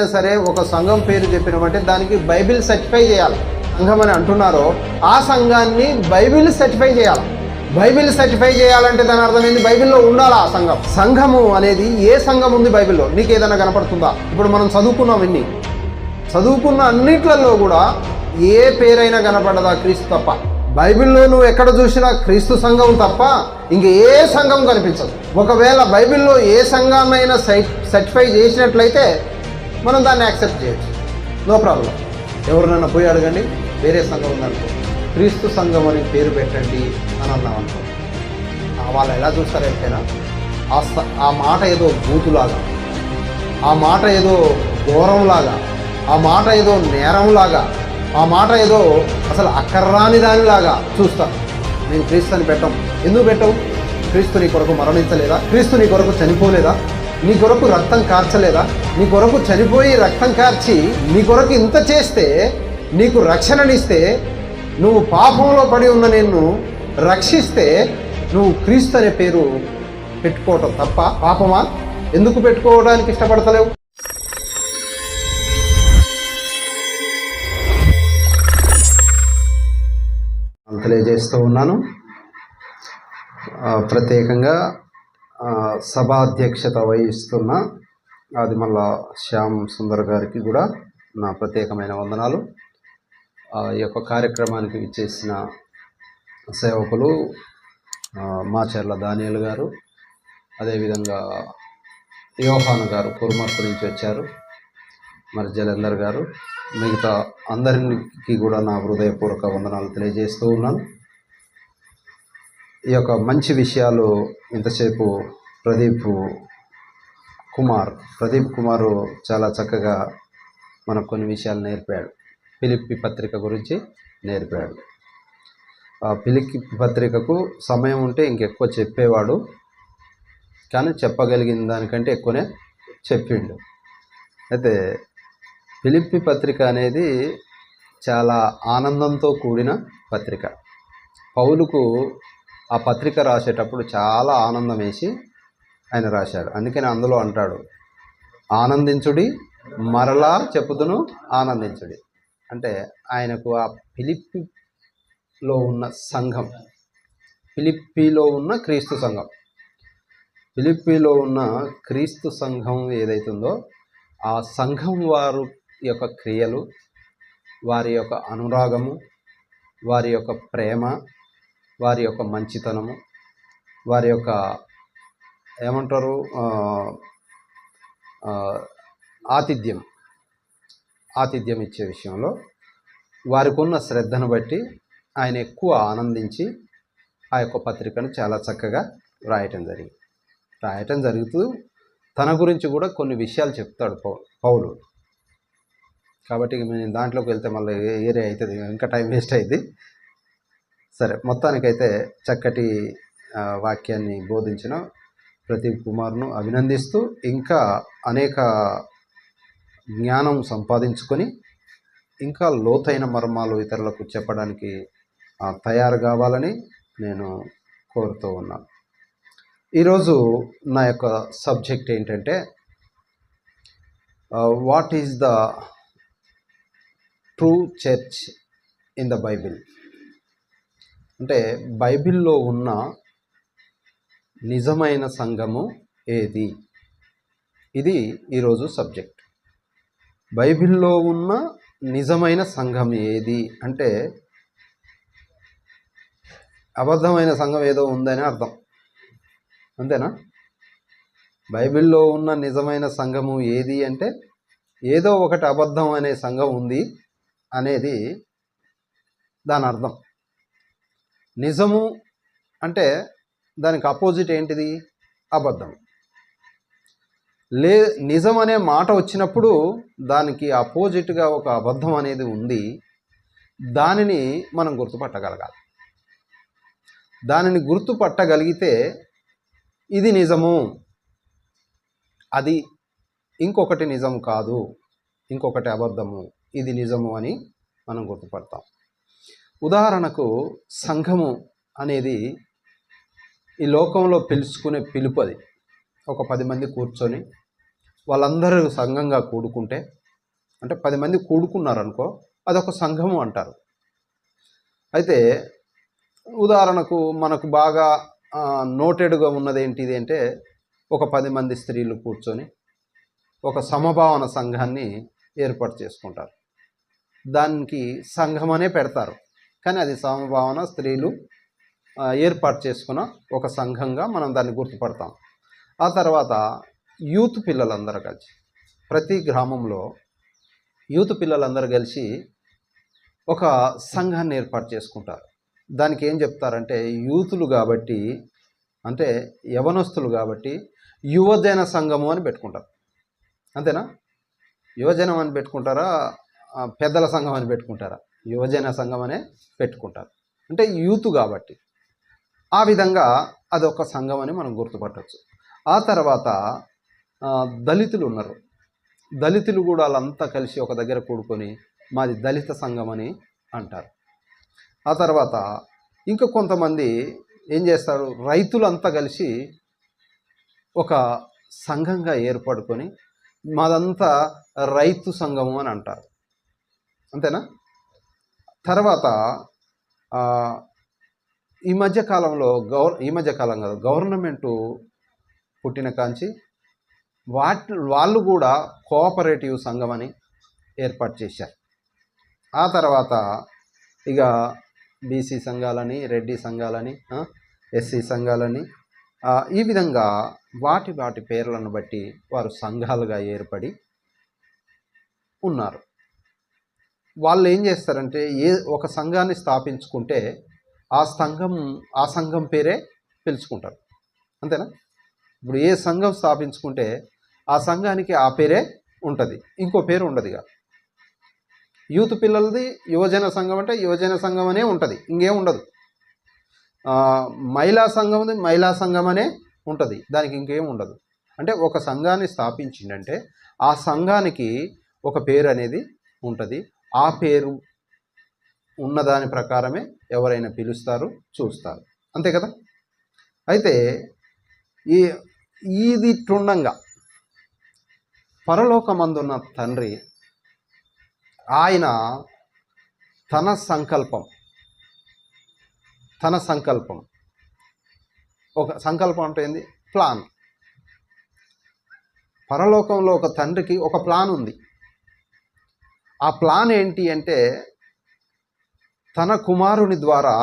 ఎక్కడైనా సరే ఒక సంఘం పేరు చెప్పినామంటే దానికి బైబిల్ సర్టిఫై చేయాలి. సంఘం అని అంటున్నారో ఆ సంఘాన్ని బైబిల్ సర్టిఫై చేయాలి. బైబిల్ సర్టిఫై చేయాలంటే దాని అర్థం ఏంది? బైబిల్లో ఉండాలా ఆ సంఘం. సంఘము అనేది ఏ సంఘం ఉంది బైబిల్లో? నీకు ఏదైనా కనపడుతుందా? ఇప్పుడు మనం చదువుకున్న అన్నిట్లలో కూడా ఏ పేరైనా కనపడదా? క్రీస్తు తప్ప. బైబిల్లో నువ్వు ఎక్కడ చూసినా క్రీస్తు సంఘం తప్ప ఇంక ఏ సంఘం కనిపించదు. ఒకవేళ బైబిల్లో ఏ సంఘాన్నైనా సర్టిఫై చేసినట్లయితే మనం దాన్ని యాక్సెప్ట్ చేయొచ్చు, నో ప్రాబ్లం. ఎవరినైనా పోయి అడగండి, వేరే సంఘం ఉందనుకో, క్రీస్తు సంఘం అని పేరు పెట్టండి అని అన్నాం అనుకో, వాళ్ళు ఎలా చూస్తారు ఎప్పుడైనా? ఆ మాట ఏదో బూతులాగా, ఆ మాట ఏదో ఘోరంలాగా, ఆ మాట ఏదో నేరంలాగా, ఆ మాట ఏదో అసలు అక్కర్రాని దానిలాగా చూస్తాను. నేను క్రీస్తు అని పెట్టం. ఎందుకు పెట్టవు? క్రీస్తు నీ కొరకు మరణించలేదా? క్రీస్తు నీ కొరకు చనిపోలేదా? నీ కొరకు రక్తం కార్చలేదా? నీ కొరకు చనిపోయి రక్తం కార్చి నీ కొరకు ఇంత చేస్తే, నీకు రక్షణనిస్తే, నువ్వు పాపంలో పడి ఉన్న నిన్ను రక్షిస్తే నువ్వు క్రీస్తు అనే పేరు పెట్టుకోవటం తప్ప పాపమా? ఎందుకు పెట్టుకోవడానికి ఇష్టపడతలేవు? తెలియజేస్తూ ఉన్నాను. ప్రత్యేకంగా సభాధ్యక్షత వహిస్తున్న ఆదిమల్ల శ్యామ్ సుందర్ గారికి కూడా నా ప్రత్యేకమైన వందనాలు. ఈ యొక్క కార్యక్రమానికి విచ్చేసిన సేవకులు మాచర్ల దానియేలు గారు, అదేవిధంగా యోహాను గారు కురుమర్తి నుంచి వచ్చారు, మరి జలంధర్ గారు, మిగతా అందరికి కూడా నా హృదయపూర్వక వందనాలు తెలియజేస్తూ ఉన్నాను. ఈ యొక్క మంచి విషయాలు ఇంతసేపు ప్రదీప్ కుమారు చాలా చక్కగా మనకు కొన్ని విషయాలు నేర్పాడు. ఫిలిప్పీ పత్రిక గురించి నేర్పాడు. ఆ ఫిలిప్పీ పత్రికకు సమయం ఉంటే ఇంకెక్కువ చెప్పేవాడు, కానీ చెప్పగలిగిన దానికంటే ఎక్కువనే చెప్పిండు. అయితే ఫిలిప్పీ పత్రిక అనేది చాలా ఆనందంతో కూడిన పత్రిక. పౌలుకు ఆ పత్రిక రాసేటప్పుడు చాలా ఆనందం వేసి ఆయన రాశాడు. అందుకని అందులో అంటాడు, ఆనందించుడి, మరలా చెప్పుదును ఆనందించుడి. అంటే ఆయనకు ఆ ఫిలిప్పీలో ఉన్న సంఘం, ఫిలిప్పీలో ఉన్న క్రీస్తు సంఘం, ఫిలిప్పీలో ఉన్న క్రీస్తు సంఘం ఏదైతుందో ఆ సంఘం వారు యొక్క క్రియలు, వారి యొక్క అనురాగము, వారి యొక్క ప్రేమ, వారి యొక్క మంచితనము, వారి యొక్క ఏమంటారు ఆతిథ్యం ఇచ్చే విషయంలో వారికి ఉన్న శ్రద్ధను బట్టి ఆయన ఎక్కువ ఆనందించి ఆ యొక్క పత్రికను చాలా చక్కగా రాయటం జరుగుతూ తన గురించి కూడా కొన్ని విషయాలు చెప్తాడు పౌలు. కాబట్టి నేను దాంట్లోకి వెళ్తే మళ్ళీ ఏరియా అవుతుంది, ఇంకా టైం వేస్ట్ అయింది. సరే, మొత్తానికైతే చక్కటి వాక్యాన్ని బోధించిన ప్రదీప్ కుమార్ను అభినందిస్తూ, ఇంకా అనేక జ్ఞానం సంపాదించుకొని ఇంకా లోతైన మర్మాలు ఇతరులకు చెప్పడానికి తయారు కావాలని నేను కోరుతూ ఉన్నాను. ఈరోజు నా యొక్క సబ్జెక్ట్ ఏంటంటే, what is the true church in the Bible. అంటే బైబిల్లో ఉన్న నిజమైన సంఘము ఏది? ఇది ఈరోజు సబ్జెక్ట్. బైబిల్లో ఉన్న నిజమైన సంఘం ఏది అంటే అబద్ధమైన సంఘం ఏదో ఉందని అర్థం, అంతేనా? బైబిల్లో ఉన్న నిజమైన సంఘము ఏది అంటే ఏదో ఒకటి అబద్ధం అనే సంఘం ఉంది అనేది దాని అర్థం. నిజము అంటే దానికి అపోజిట్ ఏంటిది? అబద్ధం. నిజం అనే మాట వచ్చినప్పుడు దానికి అపోజిట్గా ఒక అబద్ధం అనేది ఉంది. దానిని మనం గుర్తుపట్టగలగాలి. దానిని గుర్తుపట్టగలిగితే ఇది నిజము, అది ఇంకొకటి నిజం కాదు, ఇంకొకటి అబద్ధము, ఇది నిజము అని మనం గుర్తుపడతాం. ఉదాహరణకు సంఘము అనేది ఈ లోకంలో పిలుచుకునే పిలుపు. అది ఒక 10 మంది కూర్చొని వాళ్ళందరూ సంఘంగా కూడుకుంటే, అంటే 10 మంది కూడుకున్నారనుకో, అదొక సంఘము అంటారు. అయితే ఉదాహరణకు మనకు బాగా నోటెడ్గా ఉన్నది ఏంటిది అంటే, ఒక 10 మంది స్త్రీలు కూర్చొని ఒక సమభావన సంఘాన్ని ఏర్పాటు చేసుకుంటారు. దానికి సంఘం అనే పెడతారు, కానీ అది సమభావన స్త్రీలు ఏర్పాటు చేసుకున్న ఒక సంఘంగా మనం దాన్ని గుర్తుపడతాం. ఆ తర్వాత యూత్ పిల్లలందరూ కలిసి, ప్రతి గ్రామంలో యూత్ పిల్లలందరూ కలిసి ఒక సంఘాన్ని ఏర్పాటు చేసుకుంటారు. దానికి ఏం చెప్తారంటే, యూతులు కాబట్టి, అంటే యవనస్తులు కాబట్టి యువజన సంఘము అని పెట్టుకుంటారు. అంతేనా? యువజనం అని పెట్టుకుంటారా, పెద్దల సంఘం అని పెట్టుకుంటారా? యువజన సంఘం అనే పెట్టుకుంటారు, అంటే యూత్ కాబట్టి. ఆ విధంగా అదొక సంఘం అని మనం గుర్తుపట్టవచ్చు. ఆ తర్వాత దళితులు ఉన్నారు. దళితులు కూడా వాళ్ళంతా కలిసి ఒక దగ్గర కూడుకొని మాది దళిత సంఘం అని అంటారు. ఆ తర్వాత ఇంకా కొంతమంది ఏం చేస్తారు, రైతులంతా కలిసి ఒక సంఘంగా ఏర్పడుకొని మాదంతా రైతు సంఘము అని అంటారు. అంతేనా? తర్వాత ఈ మధ్యకాలంలో గవర్నమెంటు పుట్టిన కాంచి వాళ్ళు కూడా కోఆపరేటివ్ సంఘం అని ఏర్పాటు చేశారు. ఆ తర్వాత ఇక బీసీ సంఘాలని, రెడ్డి సంఘాలని, ఎస్సీ సంఘాలని, ఈ విధంగా వాటి పేర్లను బట్టి వారు సంఘాలుగా ఏర్పడి ఉన్నారు. వాళ్ళు ఏం చేస్తారంటే, ఒక సంఘాన్ని స్థాపించుకుంటే ఆ సంఘం పేరే పిలుచుకుంటారు. అంతేనా? ఇప్పుడు ఏ సంఘం స్థాపించుకుంటే ఆ సంఘానికి ఆ పేరే ఉంటుంది, ఇంకో పేరు ఉండదు. ఇక యూత్ పిల్లలది యువజన సంఘం అంటే యువజన సంఘం అనే ఉంటుంది, ఇంకేం ఉండదు. మహిళా సంఘంది మహిళా సంఘం అనే ఉంటుంది, దానికి ఇంకేం ఉండదు. అంటే ఒక సంఘాన్ని స్థాపించిందంటే ఆ సంఘానికి ఒక పేరు అనేది ఉంటుంది. ఆ పేరు ఉన్నదాని ప్రకారమే ఎవరైనా పిలుస్తారు, చూస్తారు. అంతే కదా? అయితే ఇది ట్రుండంగా పరలోకమందున్న తండ్రి ఆయన తన సంకల్పం ఒక సంకల్పం అంటే ఏంది? ప్లాన్. పరలోకంలో ఒక తండ్రికి ఒక ప్లాన్ ఉంది. ఆ ప్లాన్ ఏంటి అంటే, తన కుమారుని ద్వారా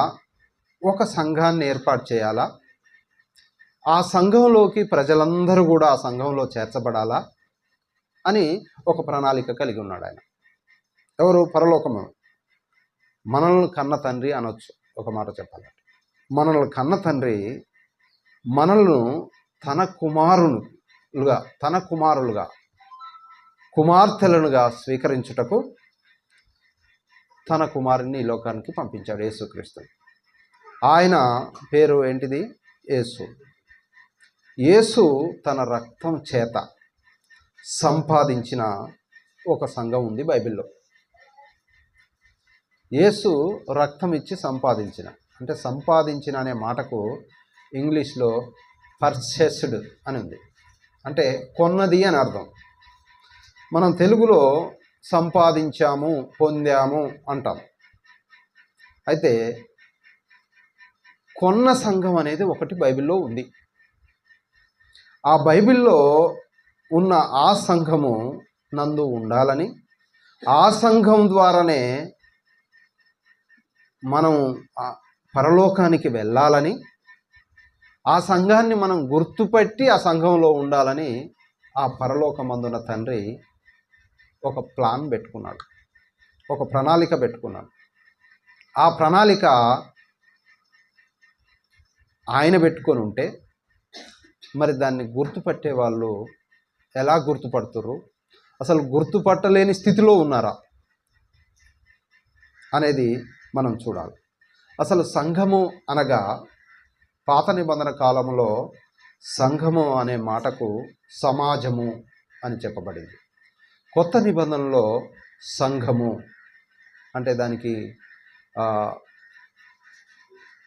ఒక సంఘాన్ని ఏర్పాటు చేయాలా, ఆ సంఘంలోకి ప్రజలందరూ కూడా ఆ సంఘంలో చేర్చబడాలా అని ఒక ప్రణాళిక కలిగి ఉన్నాడు ఆయన. ఎవరు? పరలోకము. మనల్ని కన్న తండ్రి అనొచ్చు, ఒక మాట చెప్పాలంటే. మనల్ని కన్న తండ్రి మనల్ని తన కుమారులుగా కుమార్తెలనుగా స్వీకరించుటకు తన కుమారుని ఈ లోకానికి పంపించాడు, యేసుక్రీస్తు. ఆయన పేరు ఏంటిది? యేసు. యేసు తన రక్తం చేత సంపాదించిన ఒక సంఘం ఉంది బైబిల్లో. యేసు రక్తం ఇచ్చి సంపాదించిన, అంటే సంపాదించిన అనే మాటకు ఇంగ్లీష్లో పర్చేస్డ్ అని ఉంది, అంటే కొన్నది అని అర్థం. మనం తెలుగులో సంపాదించాము, పొందాము అంటాం. అయితే కొన్న సంఘం అనేది ఒకటి బైబిల్లో ఉంది. ఆ బైబిల్లో ఉన్న ఆ సంఘము నందు ఉండాలని, ఆ సంఘం ద్వారానే మనం పరలోకానికి వెళ్ళాలని, ఆ సంఘాన్ని మనం గుర్తుపెట్టి ఆ సంఘంలో ఉండాలని ఆ పరలోకమందున తండ్రి ఒక ప్లాన్ పెట్టుకున్నాడు, ఒక ప్రణాళిక పెట్టుకున్నాడు. ఆ ప్రణాళిక ఆయన పెట్టుకొని ఉంటే మరి దాన్ని గుర్తుపట్టే వాళ్ళు ఎలా గుర్తుపడుతుర్రు, అసలు గుర్తుపట్టలేని స్థితిలో ఉన్నారా అనేది మనం చూడాలి. అసలు సంఘము అనగా పాత నిబంధన కాలంలో సంఘము అనే మాటకు సమాజము అని చెప్పబడింది. కొత్త నిబంధనలో సంఘము అంటే దానికి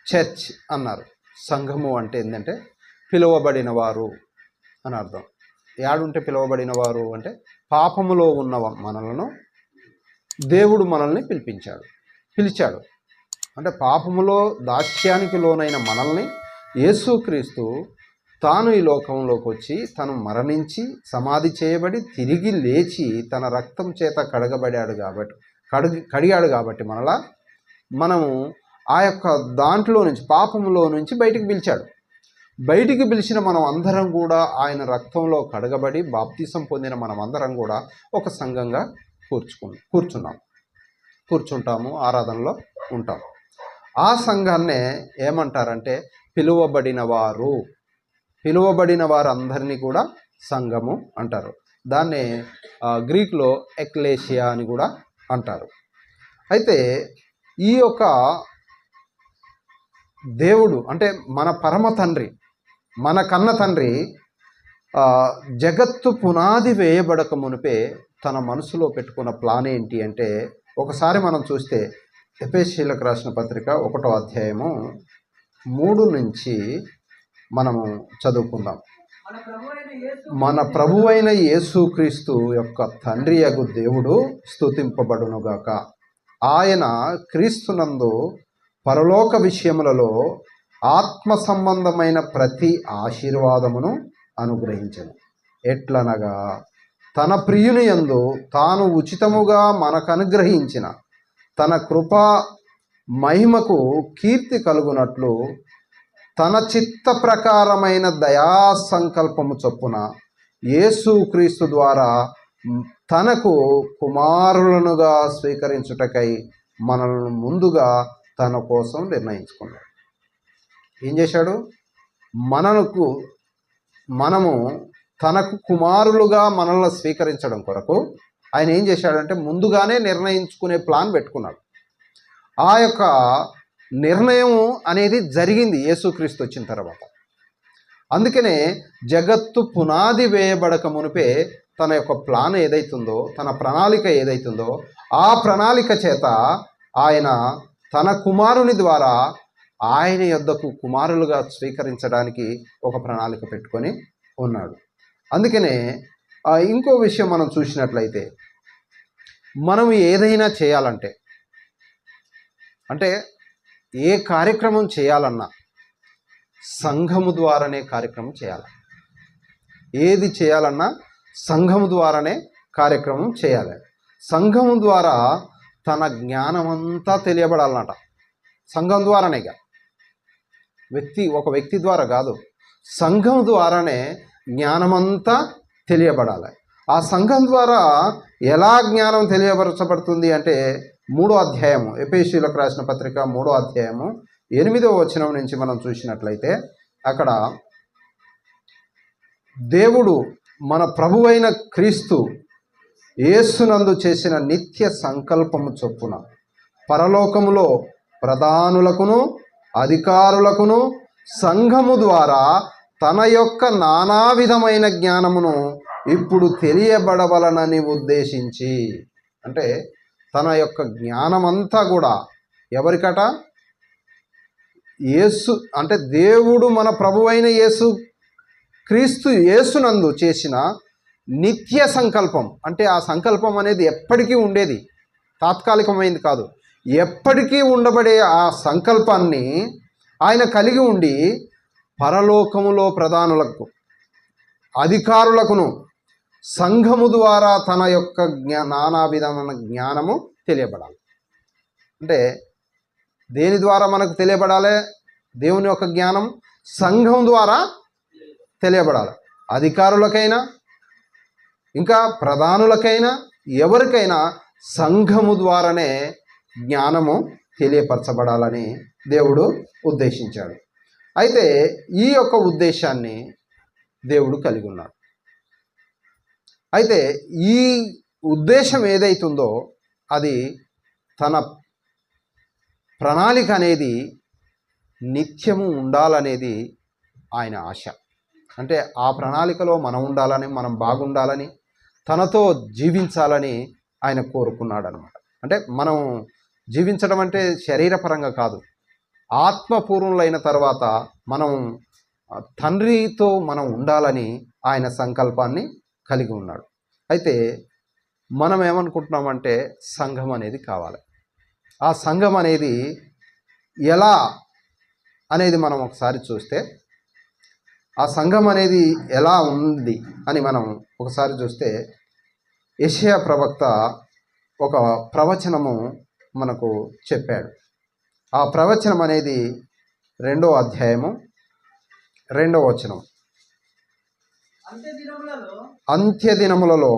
చర్చ్ అన్నారు. సంఘము అంటే ఏంటంటే పిలువబడిన వారు అని అర్థం. యాడుంటే పిలువబడిన వారు అంటే పాపములో ఉన్న మనలను దేవుడు మనల్ని పిలిచాడు. అంటే పాపములో దాస్యానికి లోనైన మనల్ని యేసుక్రీస్తు తాను ఈ లోకంలోకి వచ్చి తను మరణించి సమాధి చేయబడి తిరిగి లేచి తన రక్తం చేత కడిగాడు కాబట్టి మనము ఆ యొక్క దాంట్లో నుంచి పాపములో నుంచి బయటికి పిలిచిన మనం అందరం కూడా ఆయన రక్తంలో కడగబడి బాప్తిసం పొందిన మనం అందరం కూడా ఒక సంఘంగా కూర్చుంటాము, ఆరాధనలో ఉంటాం. ఆ సంఘాన్నే ఏమంటారంటే పిలువబడిన వారందరినీ కూడా సంఘము అంటారు. దాన్నే గ్రీక్లో ఎక్లేషియా అని కూడా అంటారు. అయితే ఈ యొక్క దేవుడు అంటే మన పరమ తండ్రి, మన కన్న తండ్రి జగత్తు పునాది వేయబడక మునిపే తన మనసులో పెట్టుకున్న ప్లాన్ ఏంటి అంటే, ఒకసారి మనం చూస్తే ఎఫెసీయులకు రాసిన పత్రిక 1వ అధ్యాయము 3 నుంచి మనము చదువుకుందాం. మన ప్రభువైన యేసుక్రీస్తు యొక్క తండ్రియగు దేవుడు స్తుతింపబడునుగాక. ఆయన క్రీస్తునందు పరలోక విషయములలో ఆత్మ సంబంధమైన ప్రతి ఆశీర్వాదమును అనుగ్రహించెను. ఎట్లనగా తన ప్రియుని యందు తాను ఉచితముగా మనకు అనుగ్రహించిన తన కృపా మహిమకు కీర్తి కలుగునట్లు తన చిత్త ప్రకారమైన దయా సంకల్పము చొప్పున యేసుక్రీస్తు ద్వారా తనకు కుమారులనుగా స్వీకరించుటకై మనల్ని ముందుగా తన కోసం నిర్ణయించుకున్నాడు. ఏం చేశాడు? మనము తనకు కుమారులుగా మనల్ని స్వీకరించడం కొరకు ఆయన ఏం చేశాడంటే ముందుగానే నిర్ణయించుకునే ప్లాన్ పెట్టుకున్నాడు. ఆ యొక్క నిర్ణయం అనేది జరిగింది యేసుక్రీస్తు వచ్చిన తర్వాత. అందుకనే జగత్తు పునాది వేయబడక మునిపే తన యొక్క ప్లాన్ ఏదైతుందో, తన ప్రణాళిక ఏదైతుందో, ఆ ప్రణాళిక చేత ఆయన తన కుమారుని ద్వారా ఆయన యొద్దకు కుమారులుగా స్వీకరించడానికి ఒక ప్రణాళిక పెట్టుకొని ఉన్నాడు. అందుకనే ఇంకో విషయం మనం చూసినట్లయితే, మనం ఏదైనా చేయాలంటే అంటే ఏ కార్యక్రమం చేయాలన్నా సంఘము ద్వారానే కార్యక్రమం చేయాలి. ఏది చేయాలన్నా సంఘము ద్వారానే కార్యక్రమం చేయాలి. సంఘము ద్వారా తన జ్ఞానమంతా తెలియబడాలన్నట. సంఘం ద్వారానేగా, ఒక వ్యక్తి ద్వారా కాదు, సంఘం ద్వారానే జ్ఞానమంతా తెలియబడాలి. ఆ సంఘం ద్వారా ఎలా జ్ఞానం తెలియపరచబడుతుంది అంటే 3వ అధ్యాయము, ఎఫెసీయులకు రాసిన పత్రిక 3వ అధ్యాయము 8వ వచనం నుంచి మనం చూసినట్లయితే, అక్కడ దేవుడు మన ప్రభువైన క్రీస్తు యేసునందు చేసిన నిత్య సంకల్పము చొప్పున పరలోకములో ప్రధానులకును అధికారులకును సంఘము ద్వారా తన యొక్క నానా విధమైన జ్ఞానమును ఇప్పుడు తెలియబడవలనని ఉద్దేశించి, అంటే తన యొక్క జ్ఞానమంతా కూడా ఎవరికట? అంటే దేవుడు మన ప్రభువైన క్రీస్తు యేసునందు చేసిన నిత్య సంకల్పం. అంటే ఆ సంకల్పం అనేది ఎప్పటికీ ఉండేది, తాత్కాలికమైంది కాదు, ఎప్పటికీ ఉండబడే ఆ సంకల్పాన్ని ఆయన కలిగి ఉండి పరలోకములో ప్రధానులకు అధికారులకును సంఘము ద్వారా తన యొక్క నానా విధమైన జ్ఞానము తెలియబడాలి. అంటే దేని ద్వారా మనకు తెలియబడాలి? దేవుని యొక్క జ్ఞానం సంఘం ద్వారా తెలియబడాలి. అధికారులకైనా ఇంకా ప్రధానులకైనా ఎవరికైనా సంఘము ద్వారానే జ్ఞానము తెలియపరచబడాలని దేవుడు ఉద్దేశించాడు. అయితే ఈ యొక్క ఉద్దేశాన్ని దేవుడు కలిగి ఉన్నాడు. అయితే ఈ ఉద్దేశం ఏదైతుందో అది తన ప్రణాళిక అనేది నిత్యము ఉండాలనేది ఆయన ఆశ. అంటే ఆ ప్రణాళికలో మనం ఉండాలని, మనం బాగుండాలని, తనతో జీవించాలని ఆయన కోరుకున్నాడు అనమాట. అంటే మనం జీవించడం అంటే శరీరపరంగా కాదు, ఆత్మపూర్ణులైన తర్వాత మనం తండ్రితో మనం ఉండాలని ఆయన సంకల్పాన్ని కలిగి ఉన్నాడు. అయితే మనం ఏమనుకుంటున్నామంటే సంఘం అనేది కావాలి. ఆ సంఘం అనేది ఎలా అనేది మనం ఒకసారి చూస్తే, ఆ సంఘం అనేది ఎలా ఉంది అని మనం ఒకసారి చూస్తే, యెషయా ప్రవక్త ఒక ప్రవచనము మనకు చెప్పాడు. ఆ ప్రవచనం అనేది 2వ అధ్యాయము 2వ వచనం. అంత్య దినములలో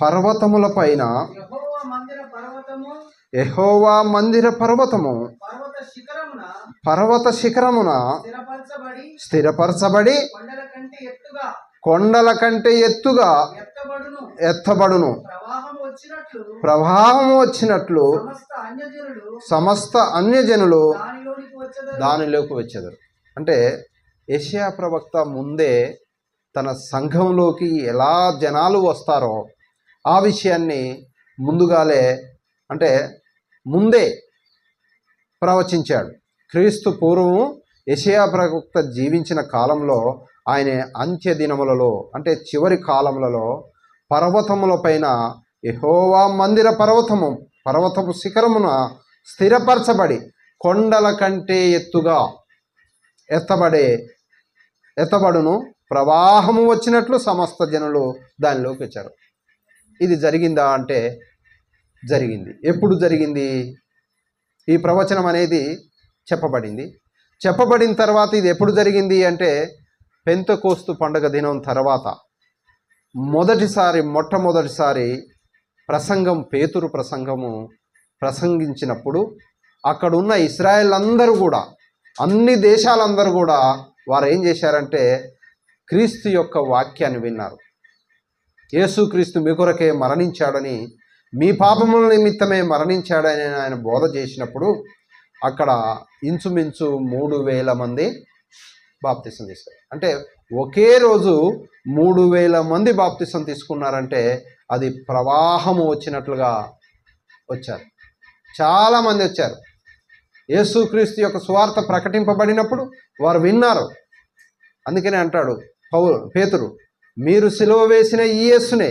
పర్వతముల పైన యెహోవా మందిర పర్వతము పర్వత శిఖరమున స్థిరపరచబడి కొండల కంటే ఎత్తుగా ఎత్తబడును. ప్రవాహము వచ్చినట్లు సమస్త అన్యజనులు దానిలోకి వచ్చేదారు. అంటే యెషయా ప్రవక్త ముందే తన సంఘంలోకి ఎలా జనాలు వస్తారో ఆ విషయాన్ని ముందే ప్రవచించాడు. క్రీస్తు పూర్వము యెషయా ప్రవక్త జీవించిన కాలంలో ఆయన అంత్య దినములలో అంటే చివరి కాలములలో పర్వతముల పైన యెహోవా మందిర పర్వతపు శిఖరమున స్థిరపరచబడి కొండల కంటే ఎత్తుగా ఎత్తబడును. ప్రవాహము వచ్చినట్లు సమస్త జనులు దానిలోకి వచ్చారు. ఇది జరిగిందా అంటే జరిగింది. ఎప్పుడు జరిగింది? ఈ ప్రవచనం అనేది చెప్పబడిన తర్వాత ఇది ఎప్పుడు జరిగింది అంటే పెంతెకోస్తు పండుగ దినం తర్వాత మొట్టమొదటిసారి పేతురు ప్రసంగము ప్రసంగించినప్పుడు అక్కడున్న ఇశ్రాయేల్ అందరూ కూడా, అన్ని దేశాలందరూ కూడా వారు ఏం చేశారంటే క్రీస్తు యొక్క వాక్యాన్ని విన్నారు. యేసుక్రీస్తు మీ కొరకే మరణించాడని, మీ పాపముల నిమిత్తమే మరణించాడని ఆయన బోధ చేసినప్పుడు అక్కడ ఇంచుమించు 3,000 మంది బాప్తిసం తీసుకున్నారు. అంటే ఒకే రోజు 3,000 మంది బాప్తిసం తీసుకున్నారంటే అది ప్రవాహము వచ్చినట్లుగా వచ్చారు. చాలామంది వచ్చారు. యేసుక్రీస్తు యొక్క సువార్త ప్రకటింపబడినప్పుడు వారు విన్నారు. అందుకనే అంటాడు పేతురు, మీరు సిలువ వేసిన ఈ యేసునే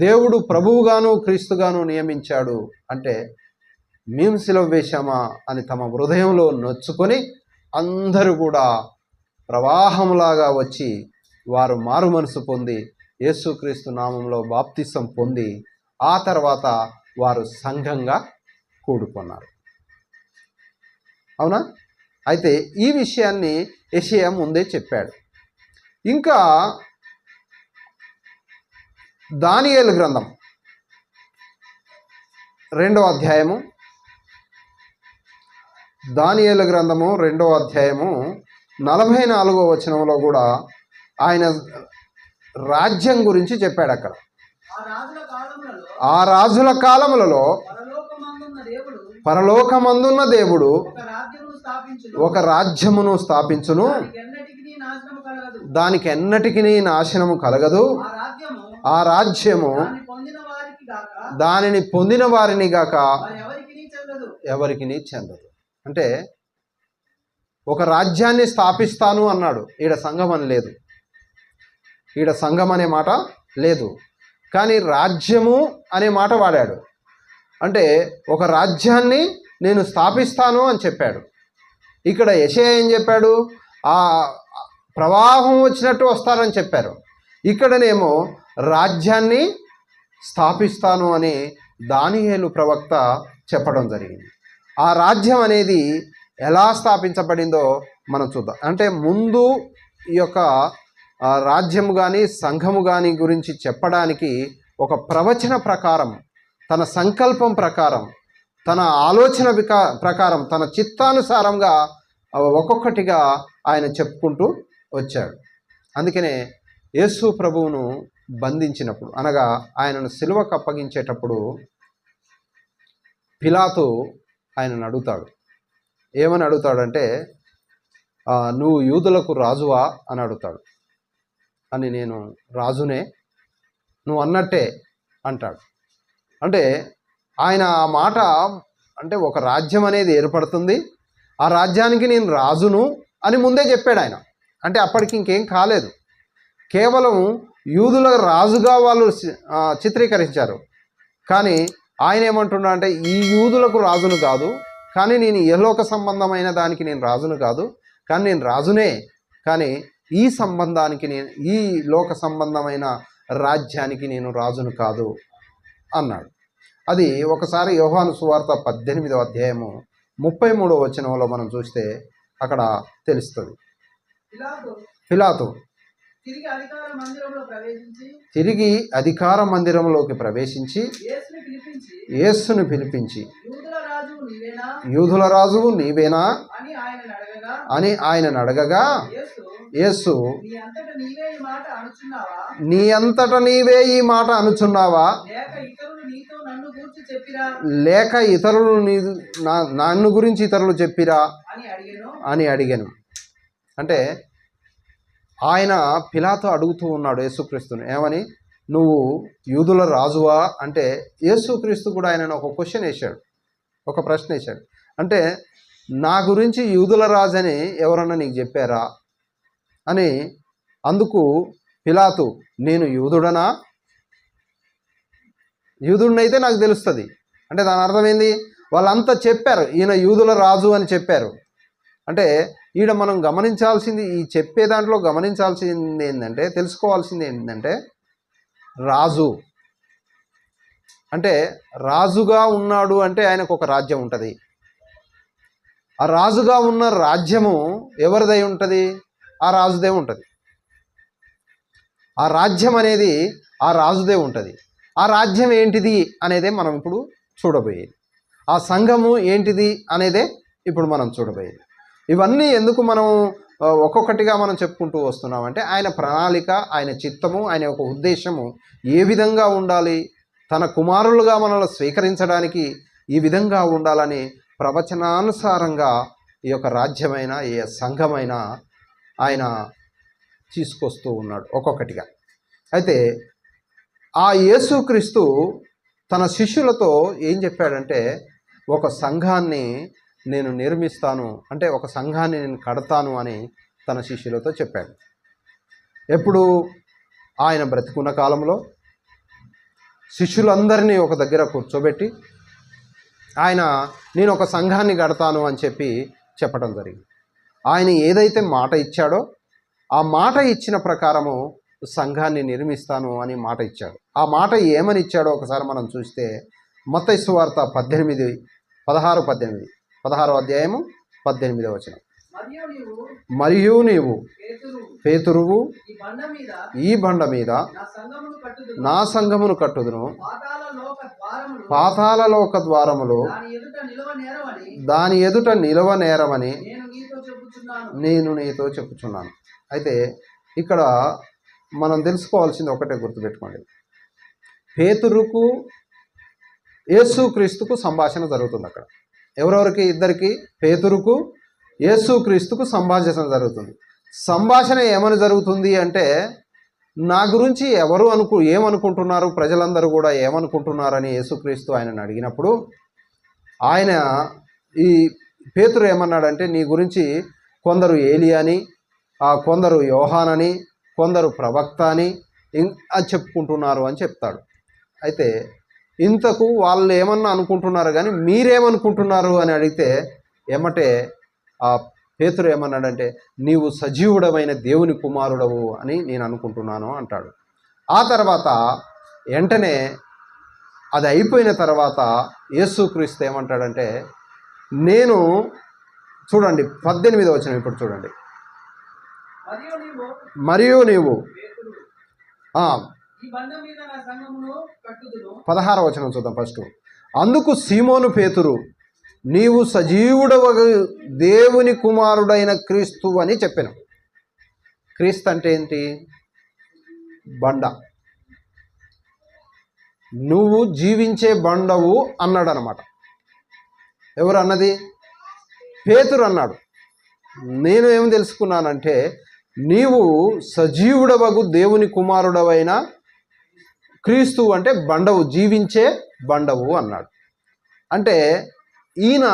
దేవుడు ప్రభువుగాను క్రీస్తుగాను నియమించాడు. అంటే మేము సిలువ వేశామా అని తమ హృదయంలో నొచ్చుకొని అందరూ కూడా ప్రవాహంలాగా వచ్చి వారు మారు మనసు పొంది యేసుక్రీస్తు నామంలో బాప్తిసం పొంది ఆ తర్వాత వారు సంఘంగా కూడుకున్నారు. అవునా? అయితే ఈ విషయాన్ని యెషయా ముందే చెప్పాడు. ఇంకా దానియేలు గ్రంథం 2వ అధ్యాయము 44వ వచనంలో కూడా ఆయన రాజ్యం గురించి చెప్పాడు. అక్కడ ఆ రాజుల కాలములలో పరలోకమందున్న దేవుడు ఒక రాజ్యమును స్థాపించును, దానికి ఎన్నటికి నాశనము కలగదు. ఆ రాజ్యము దానిని పొందిన వారిని గాక ఎవరికి చెందదు. అంటే ఒక రాజ్యాన్ని స్థాపిస్తాను అన్నాడు. ఈడ సంఘం అని లేదు, ఈడ సంఘం అనే మాట లేదు, కానీ రాజ్యము అనే మాట వాడాడు. అంటే ఒక రాజ్యాన్ని నేను స్థాపిస్తాను అని చెప్పాడు. ఇక్కడ యెషయా ఏం చెప్పాడు? ఆ ప్రవాహం వచ్చినట్టు వస్తారని చెప్పారు. ఇక్కడనేమో రాజ్యాన్ని స్థాపిస్తాను అని దానియేలు ప్రవక్త చెప్పడం జరిగింది. ఆ రాజ్యం అనేది ఎలా స్థాపించబడిందో మనం చూద్దాం. అంటే ముందు ఈ యొక్క రాజ్యము కానీ సంఘము కానీ గురించి చెప్పడానికి ఒక ప్రవచన ప్రకారం, తన సంకల్పం ప్రకారం, తన ఆలోచన ప్రకారం, తన చిత్తానుసారంగా ఒక్కొక్కటిగా ఆయన చెప్పుకుంటూ వచ్చాడు. అందుకనే యేసు ప్రభువును బంధించినప్పుడు, అనగా ఆయనను సిలువకు అప్పగించేటప్పుడు పిలాతు ఆయనను అడుగుతాడు. ఏమని అడుగుతాడంటే, నువ్వు యూదులకు రాజువా అని అడుగుతాడు. అని నేను రాజునే, నువ్వు అన్నట్టే అంటాడు. అంటే ఆయన ఆ మాట అంటే ఒక రాజ్యం అనేది ఏర్పడుతుంది, ఆ రాజ్యానికి నేను రాజును అని ముందే చెప్పాడు ఆయన. అంటే అప్పటికి ఇంకేం కాలేదు, కేవలం యూదుల రాజుగా వాళ్ళు చిత్రీకరించారు. కానీ ఆయన ఏమంటున్నా అంటే ఈ యూదులకు రాజును కాదు, కానీ నేను యలోక సంబంధమైన దానికి నేను రాజును కాదు, కానీ నేను రాజునే, కానీ ఈ సంబంధానికి నేను ఈ లోక సంబంధమైన రాజ్యానికి నేను రాజును కాదు అన్నాడు. అది ఒకసారి యోహాను సువార్త 18వ అధ్యాయము 33వ వచనంలో మనం చూస్తే అక్కడ తెలుస్తుంది. పిలాతు తిరిగి అధికార మందిరంలోకి ప్రవేశించి యేసును పిలిపించి యూదుల రాజువు నీవేనా అని ఆయన అడగగా, యేసు నీ అంతట నీవే ఈ మాట అనుచున్నావా, లేక ఇతరులు నన్ను గురించి ఇతరులు చెప్పిరా అని అడిగాను. అంటే ఆయన పిలాతు అడుగుతూ ఉన్నాడు యేసుక్రీస్తుని, ఏమని, నువ్వు యూదుల రాజువా అంటే యేసుక్రీస్తు కూడా ఆయనను ఒక క్వశ్చన్ వేశాడు, ఒక ప్రశ్న వేశాడు. అంటే నా గురించి యూదుల రాజు అని ఎవరన్నా నీకు చెప్పారా అని. అందుకు పిలాతు, నేను యూదుడనా, యూదుడినైతే నాకు తెలుస్తుంది అంటే దాని అర్థమైంది, వాళ్ళంతా చెప్పారు ఈయన యూదుల రాజు అని చెప్పారు. అంటే ఈడ మనం గమనించాల్సింది, ఈ చెప్పే దాంట్లో గమనించాల్సింది ఏంటంటే, తెలుసుకోవాల్సింది ఏంటంటే, రాజు అంటే రాజుగా ఉన్నాడు అంటే ఆయనకు ఒక రాజ్యం ఉంటుంది. ఆ రాజుగా ఉన్న రాజ్యము ఎవరిదై ఉంటుంది, ఆ రాజుదే ఉంటుంది. ఆ రాజ్యం అనేది ఆ రాజుదే ఉంటుంది. ఆ రాజ్యం ఏంటిది అనేదే మనం ఇప్పుడు చూడబోయేది. ఆ సంఘము ఏంటిది అనేదే ఇప్పుడు మనం చూడబోయేది. ఇవన్నీ ఎందుకు మనం ఒక్కొక్కటిగా మనం చెప్పుకుంటూ వస్తున్నామంటే, ఆయన ప్రణాళిక, ఆయన చిత్తము, ఆయన యొక్క ఉద్దేశము ఏ విధంగా ఉండాలి, తన కుమారులుగా మనల్ని స్వీకరించడానికి ఈ విధంగా ఉండాలని ప్రవచనానుసారంగా ఈ యొక్క రాజ్యమైన ఈ సంఘమైన ఆయన తీసుకొస్తూ ఉన్నాడు ఒక్కొక్కటిగా. అయితే ఆ యేసుక్రీస్తు తన శిష్యులతో ఏం చెప్పాడంటే, ఒక సంఘాన్ని నేను నిర్మిస్తాను అంటే ఒక సంఘాన్ని నేను కడతాను అని తన శిష్యులతో చెప్పాడు. ఎప్పుడు ఆయన బ్రతికున్న కాలంలో శిష్యులందరినీ ఒక దగ్గర కూర్చోబెట్టి ఆయన నేను ఒక సంఘాన్ని కడతాను అని చెప్పడం జరిగింది. ఆయన ఏదైతే మాట ఇచ్చాడో ఆ మాట ఇచ్చిన ప్రకారము సంఘాన్ని నిర్మిస్తాను అని మాట ఇచ్చాడు. ఆ మాట ఏమని ఇచ్చాడో ఒకసారి మనం చూస్తే మత్తయి సువార్త 16వ అధ్యాయము 18వ వచనం. మరియు నీవు పేతురువు, ఈ బండ మీద నా సంఘమును కట్టుదును, పాతాళలోక ద్వారములు దాని ఎదుట నిలవనేరవని నేను నీతో చెప్పుచున్నాను. అయితే ఇక్కడ మనం తెలుసుకోవాల్సింది ఒకటే, గుర్తుపెట్టుకోండి. పేతురుకు యేసుక్రీస్తుకు సంభాషణ జరుగుతుంది అక్కడ. ఎవరెవరికి? ఇద్దరికి, పేతురుకు యేసుక్రీస్తుకు సంభాషణ జరుగుతుంది. సంభాషణ ఏమని జరుగుతుంది అంటే, నా గురించి ఎవరు ఏమనుకుంటున్నారు, ప్రజలందరూ కూడా ఏమనుకుంటున్నారని యేసుక్రీస్తు ఆయనను అడిగినప్పుడు, ఆయన ఈ పేతురు ఏమన్నాడంటే, నీ గురించి కొందరు ఏలియాని, కొందరు యోహానని, కొందరు ప్రవక్త అని చెప్పుకుంటున్నారు అని చెప్తాడు. అయితే ఇంతకు వాళ్ళు ఏమన్నా అనుకుంటున్నారు కానీ మీరేమనుకుంటున్నారు అని అడిగితే ఏమంటే ఆ పేతురు ఏమన్నాడంటే, నీవు సజీవుడమైన దేవుని కుమారుడవు అని నేను అనుకుంటున్నాను అంటాడు. ఆ తర్వాత వెంటనే అది అయిపోయిన తర్వాత యేసుక్రీస్తు ఏమంటాడంటే, నేను చూడండి 18వ వచనం ఇప్పుడు చూడండి. మరియు నీవు 16వ వచనం చూద్దాం ఫస్ట్. అందుకు సీమోను పేతురు, నీవు సజీవుడవ దేవుని కుమారుడైన క్రీస్తు అని చెప్పాను. క్రీస్తు అంటే ఏంటి? బండ. నువ్వు జీవించే బండవు అన్నాడు అనమాట. ఎవరు అన్నది? పేతురు అన్నాడు. నేను ఏం తెలుసుకున్నానంటే, నీవు సజీవుడవగు దేవుని కుమారుడవైన క్రీస్తు అంటే బండవు, జీవించే బండవు అన్నాడు. అంటే ఈయన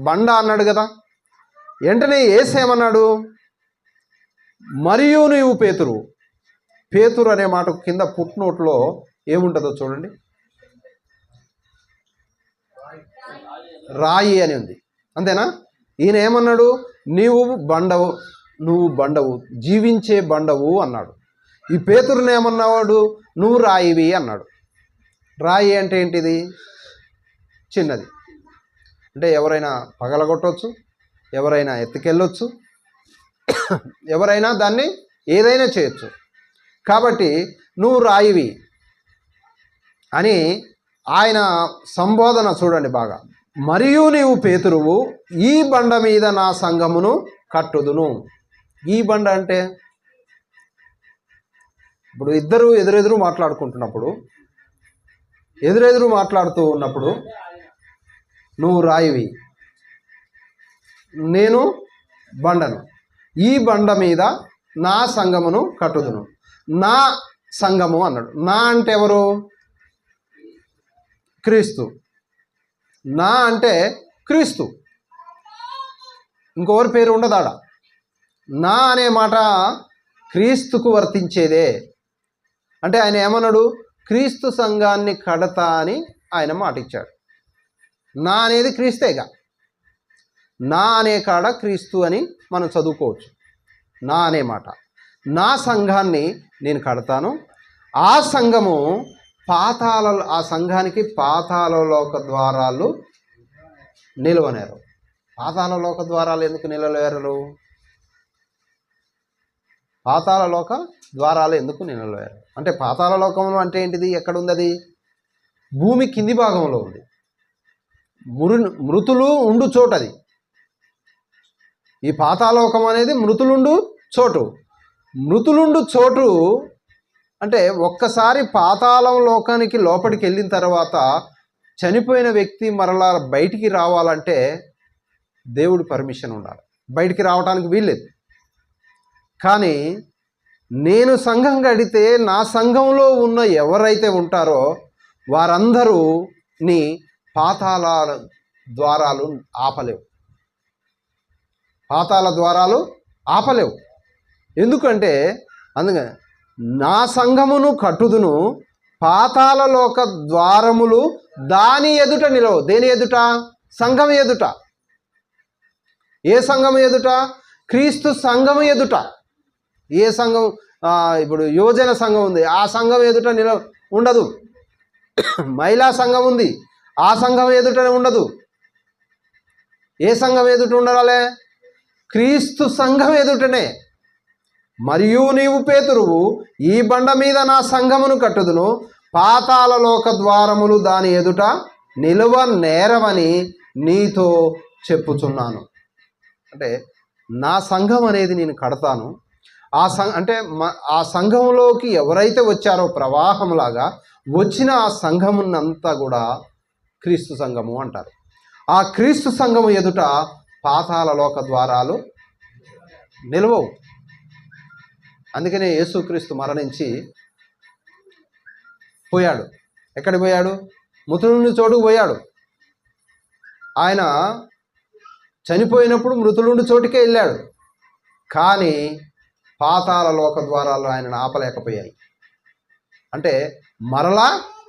బండ అన్నాడు కదా. వెంటనే యేసు ఏమన్నాడు? మరియు నీవు పేతురు. పేతురు అనే మాటకు కింద పుట్నోట్లో ఏముంటుందో చూడండి, రాయి అని ఉంది, అంతేనా? ఈయన ఏమన్నాడు? నువ్వు బండవు, జీవించే బండవు అన్నాడు. ఈ పేతురుని ఏమన్నావాడు? నువ్వు రాయివి అన్నాడు. రాయి అంటే ఏంటిది? చిన్నది, అంటే ఎవరైనా పగలగొట్టవచ్చు, ఎవరైనా ఎత్తుకెళ్ళొచ్చు, ఎవరైనా దాన్ని ఏదైనా చేయొచ్చు. కాబట్టి నువ్వు రాయివి అని ఆయన సంబోధన చూడండి బాగా. మరియు నీవు పేతురువు, ఈ బండ మీద నా సంఘమును కట్టుదును. ఈ బండ అంటే ఇప్పుడు ఇద్దరు ఎదురెదురు మాట్లాడుకుంటున్నప్పుడు, మాట్లాడుతూ ఉన్నప్పుడు నువ్వు రాయివి, నేను బండను, ఈ బండ మీద నా సంఘమును కట్టుదును. నా సంఘము అన్నాడు. నా అంటే ఎవరు? క్రీస్తు. నా అంటే క్రీస్తు, ఇంకొకరి పేరు ఉండదాడ. నా అనే మాట క్రీస్తుకు వర్తించేదే. అంటే ఆయన ఏమన్నాడు? క్రీస్తు సంఘాన్ని కడతా అని ఆయన మాట ఇచ్చాడు. నా అనేది క్రీస్తేగా. నా అనే కాడ క్రీస్తు అని మనం చదువుకోవచ్చు. నా అనే మాట, నా సంఘాన్ని నేను కడతాను. ఆ సంఘము ఆ సంఘానికి పాతాళలోక ద్వారాలు నిలవనేరు. పాతాళలోక ద్వారాలు ఎందుకు నిలవలేరు? పాతాళలోక ద్వారాలు ఎందుకు నిలవలేరు అంటే, పాతాళలోకంలో అంటే ఏంటిది? ఎక్కడుంది అది? భూమి కింది భాగంలో ఉంది. మృతులు ఉండు చోటు అది. ఈ పాతాళలోకం అనేది మృతులుండు చోటు. అంటే ఒక్కసారి పాతాళం లోకానికి లోపలికి వెళ్ళిన తర్వాత చనిపోయిన వ్యక్తి మరలా బయటికి రావాలంటే దేవుడి పర్మిషన్ ఉండాలి. బయటికి రావడానికి వీల్లేదు. కానీ నేను సంఘం కడితే నా సంఘంలో ఉన్న ఎవరైతే ఉంటారో వారందరూ నీ పాతాళ ద్వారాలు ఆపలేవు. ఎందుకంటే అందుకని నా సంఘమును కట్టుదును, పాతాళలోక ద్వారములు దాని ఎదుట నిలవు. దేని ఎదుట? సంఘం ఎదుట. ఏ సంఘం ఎదుట? క్రీస్తు సంఘం ఎదుట. ఏ సంఘం? ఇప్పుడు యువజన సంఘం ఉంది, ఆ సంఘం ఎదుట ఉండదు. మహిళా సంఘం ఉంది, ఆ సంఘం ఎదుట ఉండదు. ఏ సంఘం ఎదుట ఉండాలి? క్రీస్తు సంఘం ఎదుటనే. మరియు నీవు పేతురువు, ఈ బండ మీద నా సంఘమును కట్టుదును, పాతాళలోక ద్వారములు దాని ఎదుట నిలువ నేరవని నీతో చెప్పుచున్నాను. అంటే నా సంఘం అనేది నేను కడతాను. ఆ సంఘంలోకి ఎవరైతే వచ్చారో ప్రవాహంలాగా వచ్చిన ఆ సంఘమునంతా కూడా క్రీస్తు సంఘము అంటారు. ఆ క్రీస్తు సంఘము ఎదుట పాతాళలోక ద్వారాలు నిలవవు. అందుకనే యేసుక్రీస్తు మరణించి పోయాడు. ఎక్కడికి పోయాడు? మృతులుండి చోటుకు పోయాడు. ఆయన చనిపోయినప్పుడు మృతులుండి చోటుకే వెళ్ళాడు. కానీ పాతాళలోక ద్వారాలు ఆయనను ఆపలేకపోయాయి. అంటే మరలా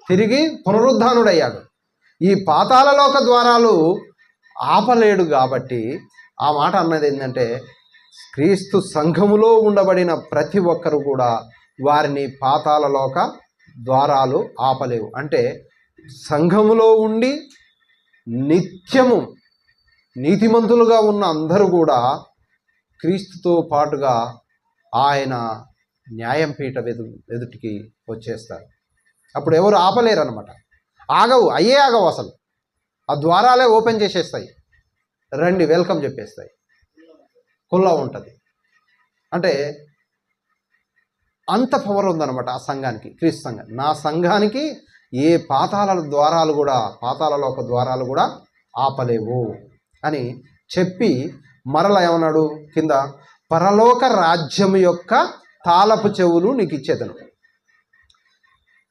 తిరిగి పునరుద్ధానుడయ్యాడు. ఈ పాతాళలోక ద్వారాలు ఆపలేడు కాబట్టి ఆ మాట అన్నది ఏంటంటే, క్రీస్తు సంఘములో ఉండబడిన ప్రతి ఒక్కరు కూడా వారిని పాతాళలోక ద్వారాలు ఆపలేవు. అంటే సంఘములో ఉండి నిత్యము నీతిమంతులుగా ఉన్న అందరూ కూడా క్రీస్తుతో పాటుగా ఆయన న్యాయం పీఠ ఎదుటికి వచ్చేస్తారు. అప్పుడు ఎవరు ఆపలేరు అనమాట. ఆగవు అసలు. ఆ ద్వారాలే ఓపెన్ చేసేస్తాయి. రండి, వెల్కమ్ చెప్పేస్తాయి. కుల్లా ఉంటుంది. అంటే అంత పవర్ ఉందన్నమాట ఆ సంఘానికి, క్రీస్తు సంఘం. నా సంఘానికి ఏ పాతాళలోక ద్వారాలు కూడా ఆపలేవు అని చెప్పి మరల ఏమన్నాడు కింద? పరలోక రాజ్యం యొక్క తాళపు చెవులు నీకు ఇచ్చేదను.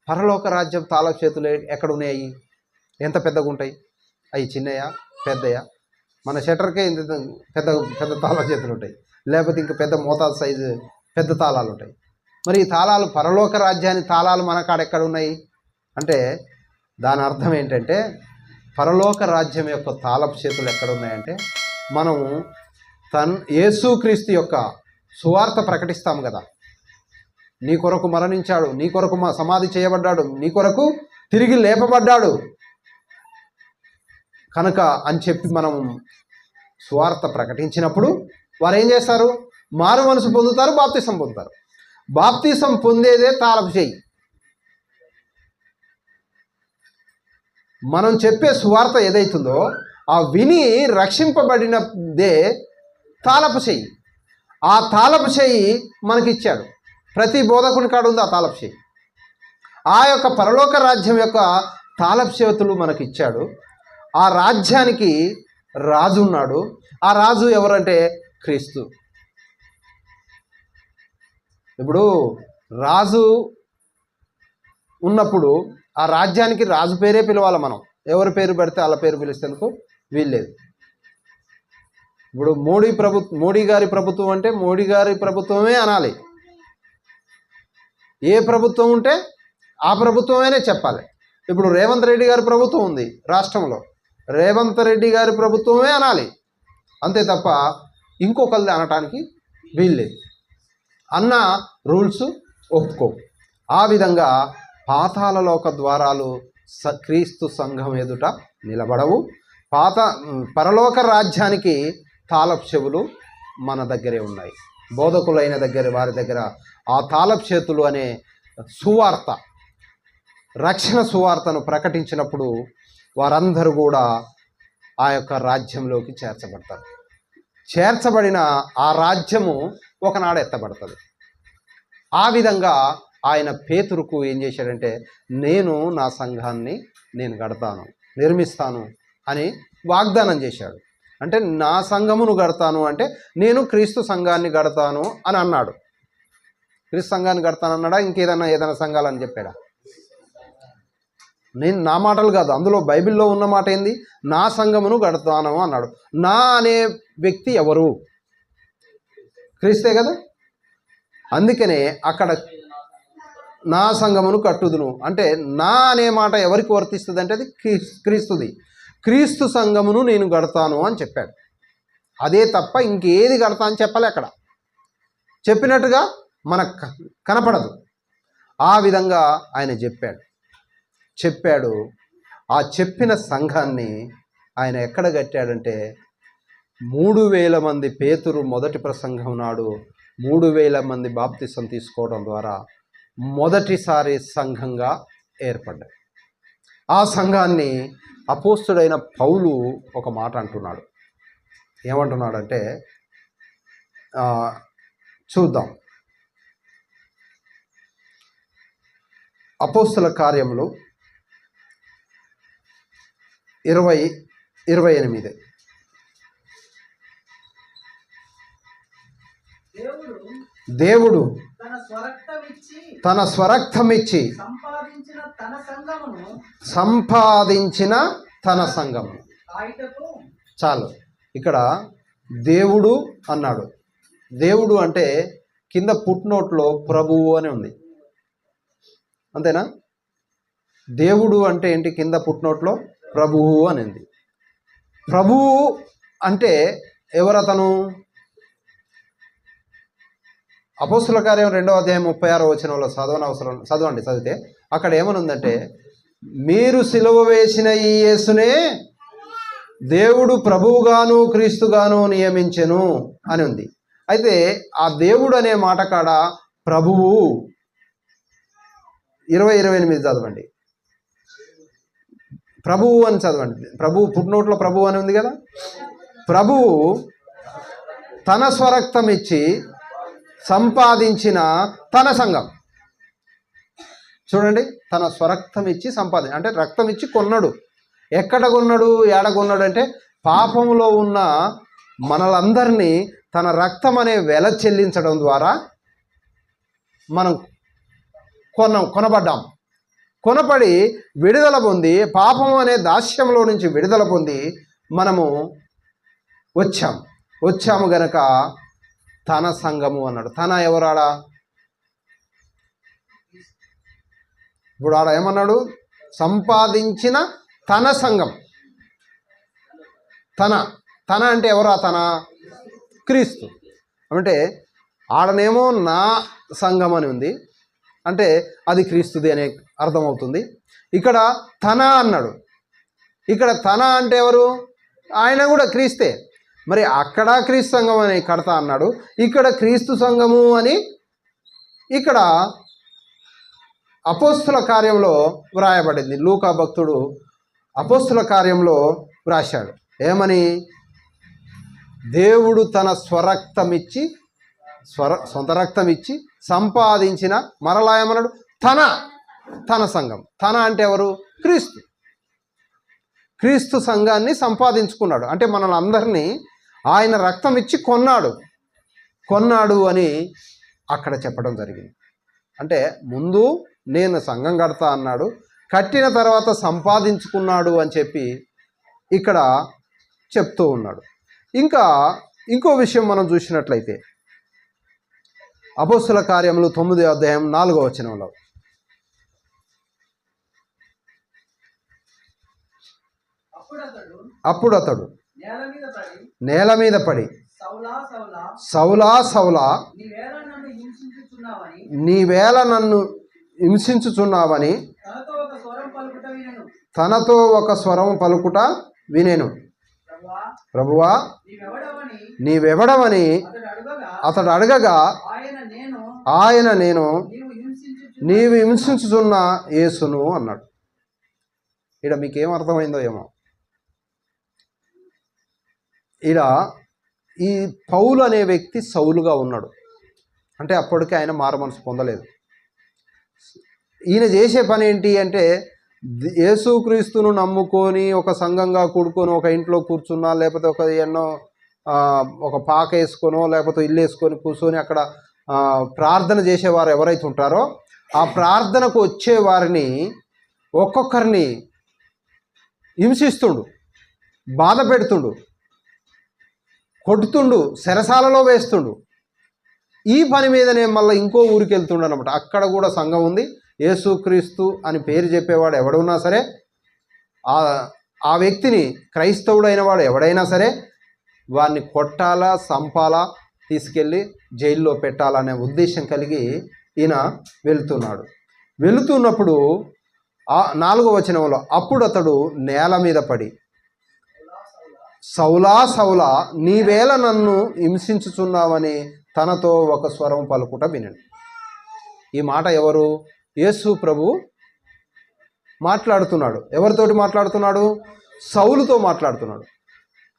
పరలోక రాజ్యం తాళపు చేతులు ఎక్కడున్నాయి? ఎంత పెద్దగా ఉంటాయి? అవి చిన్నయా పెద్దయా? మన షట్టర్కే ఇంత పెద్ద పెద్ద తాళ చేతులు ఉంటాయి. లేకపోతే ఇంకా పెద్ద మోతాదు సైజు పెద్ద తాళాలు ఉంటాయి. మరి ఈ తాళాలు, పరలోక రాజ్యాన్ని తాళాలు మన కాడ ఎక్కడ ఉన్నాయి అంటే దాని అర్థం ఏంటంటే పరలోక రాజ్యం యొక్క తాళపు చేతులు ఎక్కడ ఉన్నాయంటే మనం యేసుక్రీస్తు యొక్క సువార్త ప్రకటిస్తాము కదా. నీ కొరకు మరణించాడు, నీ కొరకు సమాధి చేయబడ్డాడు, నీ కొరకు తిరిగి లేపబడ్డాడు కనుక అని చెప్పి మనం సువార్త ప్రకటించినప్పుడు వారు ఏం చేస్తారు? మారు మనసు పొందుతారు, బాప్తిసం పొందుతారు. బాప్తిసం పొందేదే తాళపు చేయి. మనం చెప్పే సువార్త ఏదైతుందో ఆ విని రక్షింపబడినదే తాళపు చెయ్యి. ఆ తాళపు చెయ్యి మనకిచ్చాడు. ప్రతి బోధకుని కాడు ఉంది ఆ తాళపు చెయ్యి. ఆ యొక్క పరలోక రాజ్యం యొక్క తాళపు చేతులు మనకిచ్చాడు. ఆ రాజ్యానికి రాజు ఉన్నాడు. ఆ రాజు ఎవరంటే క్రీస్తు. ఇప్పుడు రాజు ఉన్నప్పుడు ఆ రాజ్యానికి రాజు పేరే పిలవాలి. మనం ఎవరి పేరు పెడితే వాళ్ళ పేరు పిలిస్తేందుకు వీల్లేదు. ఇప్పుడు మోడీ గారి ప్రభుత్వం అంటే మోడీ గారి ప్రభుత్వమే అనాలి. ఏ ప్రభుత్వం ఉంటే ఆ ప్రభుత్వమేనే చెప్పాలి. ఇప్పుడు రేవంత్ రెడ్డి గారి ప్రభుత్వం ఉంది రాష్ట్రంలో, రేవంత్ రెడ్డి గారి ప్రభుత్వమే అనాలి. అంతే తప్ప ఇంకొకరిది అనటానికి వీల్లేదు. అన్న రూల్స్ ఒప్పుకో. ఆ విధంగా పాతాళలోక ద్వారాలు క్రీస్తు సంఘం ఎదుట నిలబడవు. పరలోక రాజ్యానికి తాళపు చెవులు మన దగ్గరే ఉన్నాయి. బోధకులైన వారి దగ్గర ఆ తాళపు చేతులు అనే సువార్త, రక్షణ సువార్తను ప్రకటించినప్పుడు వారందరూ కూడా ఆ యొక్క రాజ్యంలోకి చేర్చబడతారు. చేర్చబడిన ఆ రాజ్యము ఒకనాడు ఎత్తబడుతుంది. ఆ విధంగా ఆయన పేతురుకు ఏం చేశాడంటే నేను నా సంఘాన్ని నేను కడతాను, నిర్మిస్తాను అని వాగ్దానం చేశాడు. అంటే నా సంఘమును కడతాను అంటే నేను క్రీస్తు సంఘాన్ని కడతాను అని అన్నాడు. క్రీస్తు సంఘాన్ని కడతాను అన్నాడా? ఏదైనా సంఘాలని చెప్పాడా? నేను నా మాటలు కాదు, అందులో బైబిల్లో ఉన్న మాట ఏంది? నా సంఘమును కడతాను అన్నాడు. నా అనే వ్యక్తి ఎవరు? క్రీస్తే కదా. అందుకనే అక్కడ నా సంఘమును కట్టుదును అంటే నా అనే మాట ఎవరికి వర్తిస్తుంది అంటే అది క్రీస్తుది. క్రీస్తు సంఘమును నేను కడతాను అని చెప్పాడు. అదే తప్ప ఇంకేది కడతా అని చెప్పలే. అక్కడ చెప్పినట్టుగా మనకు కనపడదు. ఆ విధంగా ఆయన చెప్పాడు. ఆ చెప్పిన సంఘాన్ని ఆయన ఎక్కడ కట్టాడంటే 3000 మంది పేతురు మొదటి ప్రసంగం నాడు 3000 మంది బాప్తిసం తీసుకోవడం ద్వారా మొదటిసారి సంఘంగా ఏర్పడ్డాయి. ఆ సంఘాన్ని అపోస్తుడైన పౌలు ఒక మాట అంటున్నాడు. ఏమంటున్నాడంటే చూద్దాం. అపోస్తుల కార్యములు 20:28 దేవుడు తన స్వరక్తమిచ్చి సంపాదించిన తన సంఘమును. చాలు. ఇక్కడ దేవుడు అన్నాడు. దేవుడు అంటే కింద పుట్నోట్లో ప్రభువు అని ఉంది. అంతేనా? దేవుడు అంటే ఏంటి? కింద పుట్నోట్లో ప్రభువు అని ఉంది. ప్రభువు అంటే ఎవరతను? అపోస్తుల కార్యం 2వ అధ్యాయం 36వ వచనంలో చదివితే అక్కడ ఏమనుందంటే మీరు సిలువ వేసిన ఈ యేసునే దేవుడు ప్రభువుగాను క్రీస్తుగాను నియమించెను అని ఉంది. అయితే ఆ దేవుడు అనే మాట కాడ ప్రభువు 20:28 చదవండి. ప్రభువు అని చదవండి. ప్రభువు పుట్టినోట్లో ప్రభువు అని ఉంది కదా. ప్రభువు తన స్వరక్తం ఇచ్చి సంపాదించిన తన సంఘం. చూడండి, తన స్వరక్తం ఇచ్చి అంటే రక్తం ఇచ్చి కొన్నాడు. ఎక్కడ కొన్నాడు? ఏడ కొన్నాడు అంటే పాపంలో ఉన్న మనలందరినీ తన రక్తం అనే వెల చెల్లించడం ద్వారా మనం కొనబడ్డాం. కొనపడి విడుదల పొంది పాపం అనే దాస్యంలో నుంచి విడుదల పొంది మనము వచ్చాము గనక తన సంఘము అన్నాడు. తన ఎవరాడా? ఇప్పుడు ఆడ ఏమన్నాడు? సంపాదించిన తన సంఘం. తన అంటే ఎవరా? తన క్రీస్తు. అంటే ఆడనేమో నా సంఘం అని ఉంది, అంటే అది క్రీస్తుది అనే అర్థమవుతుంది. ఇక్కడ తన అన్నాడు. ఇక్కడ తన అంటే ఎవరు? ఆయన కూడా క్రీస్తే. మరి అక్కడ క్రీస్తు సంఘం అని కడతా అన్నాడు, ఇక్కడ క్రీస్తు సంఘము అని ఇక్కడ అపోస్తుల కార్యంలో వ్రాయబడింది. లూకా భక్తుడు అపోస్తుల కార్యంలో వ్రాశాడు. ఏమని? దేవుడు తన సొంత రక్తం ఇచ్చి సంపాదించిన, మరలా ఏమన్నాడు? తన సంఘం. తన అంటే ఎవరు? క్రీస్తు. క్రీస్తు సంఘాన్ని సంపాదించుకున్నాడు. అంటే మనల్ని అందరినీ ఆయన రక్తం ఇచ్చి కొన్నాడు అని అక్కడ చెప్పడం జరిగింది. అంటే ముందు నేను సంఘం కడతా అన్నాడు, కట్టిన తర్వాత సంపాదించుకున్నాడు అని చెప్పి ఇక్కడ చెప్తూ ఉన్నాడు. ఇంకా ఇంకో విషయం మనం చూసినట్లయితే అపోస్తుల కార్యములు 9వ అధ్యాయం 4వ వచనంలో, అప్పుడు అతడు నేల మీద పడి సౌలా సౌలా నీవేళ నన్ను హింసించుచున్నావని తనతో ఒక స్వరం పలుకుట వినెను. ప్రభువా నీవెవడవని అతడు అడగగా ఆయన నేను నీవు హింసించుచున్న యేసును అన్నాడు. ఇక్కడ మీకేం అర్థమైందో ఏమో. ఈడ ఈ పౌలు అనే వ్యక్తి సౌలుగా ఉన్నాడు. అంటే అప్పటికే ఆయన మారు మనసు పొందలేదు. ఈయన చేసే పని ఏంటి అంటే, యేసుక్రీస్తును నమ్ముకొని ఒక సంఘంగా కూడుకొని ఒక ఇంట్లో కూర్చున్నా, లేకపోతే ఒక పాక వేసుకొనో లేకపోతే ఇల్లు వేసుకొని కూర్చొని అక్కడ ప్రార్థన చేసేవారు ఎవరైతే ఉంటారో ఆ ప్రార్థనకు వచ్చే వారిని ఒక్కొక్కరిని హింసిస్తుండు, బాధ పెడుతుండు, కొడుతుండు, చెరసాలలో వేస్తుండు. ఈ పని మీదనే మళ్ళీ ఇంకో ఊరికి వెళ్తుండు అనమాట. అక్కడ కూడా సంఘం ఉంది. యేసుక్రీస్తు అని పేరు చెప్పేవాడు ఎవడున్నా సరే, ఆ వ్యక్తిని క్రైస్తవుడైన వాడు ఎవడైనా సరే వారిని కొట్టాలా, చంపాలా, తీసుకెళ్ళి జైల్లో పెట్టాలనే ఉద్దేశం కలిగి ఈయన వెళుతున్నప్పుడు 4వ వచనంలో, అప్పుడు అతడు నేల మీద పడి సౌలా సౌలా నీవేళ నన్ను హింసించుచున్నావని తనతో ఒక స్వరం పలుకుట వినెను. ఈ మాట ఎవరు? యేసు ప్రభు మాట్లాడుతున్నాడు. ఎవరితోటి మాట్లాడుతున్నాడు? సౌలుతో మాట్లాడుతున్నాడు.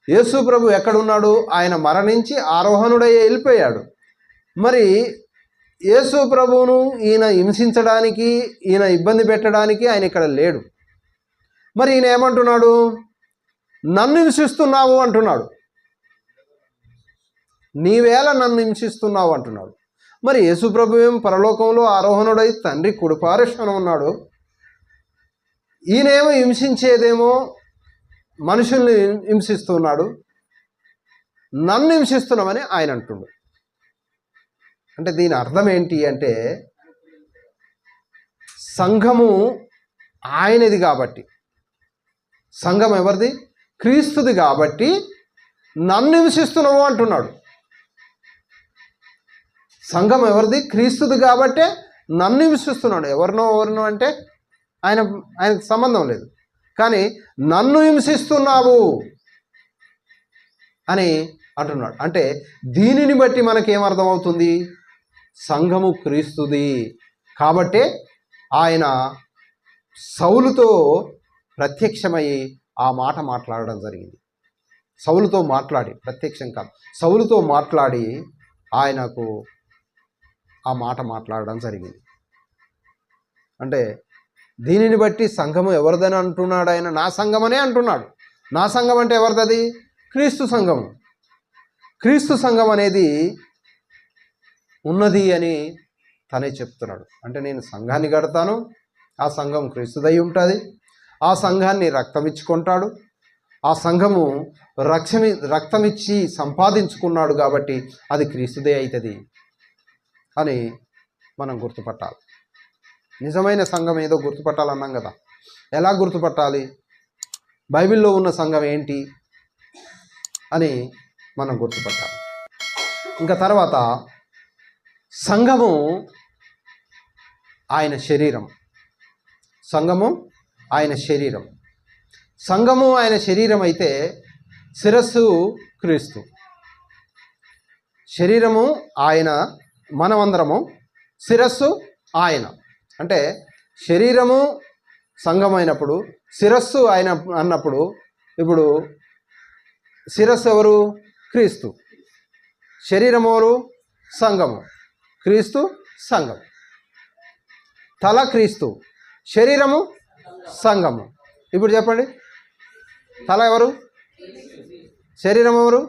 యేసు ప్రభు ఎక్కడున్నాడు? ఆయన మరణించి ఆరోహణుడై వెళ్ళిపోయాడు. మరి యేసు ప్రభువును ఈయన హింసించడానికి, ఈయన ఇబ్బంది పెట్టడానికి ఆయన ఇక్కడ లేడు. మరి ఈయన ఏమంటున్నాడు? నన్ను హింసిస్తున్నావు అంటున్నాడు. నీవేళ నన్ను హింసిస్తున్నావు అంటున్నాడు. మరి యేసు ప్రభు ఏం పరలోకంలో ఆరోహణుడై తండ్రి కుడిపార్శ్వన ఉన్నాడు. ఈయనేమో హింసించేదేమో మనుషుల్ని హింసిస్తున్నాడు, నన్ను హింసిస్తున్నామని ఆయన అంటుండు. అంటే దీని అర్థం ఏంటి అంటే, సంఘము ఆయనది కాబట్టి, సంఘం ఎవరిది? క్రీస్తుది కాబట్టి నన్ను హింసిస్తున్నావు అంటున్నాడు. సంఘం ఎవరిది? క్రీస్తుది కాబట్టే నన్ను హింసిస్తున్నాడు. ఎవరినో అంటే ఆయనకు సంబంధం లేదు, కానీ నన్ను హింసిస్తున్నావు అని అంటున్నాడు. అంటే దీనిని బట్టి మనకేమర్థమవుతుంది? సంఘము క్రీస్తుది కాబట్టే ఆయన సౌలుతో ప్రత్యక్షమయ్యి ఆ మాట మాట్లాడడం జరిగింది. సౌలుతో మాట్లాడి, ప్రత్యక్షం కాదు, సౌలుతో మాట్లాడి ఆయనకు ఆ మాట మాట్లాడడం జరిగింది. అంటే దీనిని బట్టి సంఘము ఎవరిదని అంటున్నాడు ఆయన? నా సంఘమనే అంటున్నాడు. నా సంఘం అంటే ఎవరిది? క్రీస్తు సంఘము. క్రీస్తు సంఘం అనేది ఉన్నది అని తనే చెప్తున్నాడు. అంటే నేను సంఘాన్ని కడతాను, ఆ సంఘం క్రీస్తుదై ఉంటుంది, ఆ సంఘాన్ని రక్తం ఇచ్చుకుంటాడు, ఆ సంఘము రక్తమిచ్చి సంపాదించుకున్నాడు కాబట్టి అది క్రీస్తుదే అవుతుంది అని మనం గుర్తుపట్టాలి. నిజమైన సంఘం ఏదో గుర్తుపట్టాలన్నాం కదా. ఎలా గుర్తుపట్టాలి? బైబిల్లో ఉన్న సంఘం ఏంటి అని మనం గుర్తుపట్టాలి. ఇంకా తర్వాత సంఘము ఆయన శరీరం. సంఘము ఆయన శరీరం. సంఘము ఆయన శరీరం అయితే శిరస్సు క్రీస్తు. శరీరము ఆయన, మనమందరము, శిరస్సు ఆయన. అంటే శరీరము సంఘమైనప్పుడు శిరస్సు ఆయన అన్నప్పుడు ఇప్పుడు శిరస్సు ఎవరు? క్రీస్తు. శరీరం ఎవరు? సంఘము. క్రీస్తు సంఘం. తల క్రీస్తు, శరీరము సంఘము. ఇప్పుడు చెప్పండి, తల ఎవరు? శరీరం ఎవరు?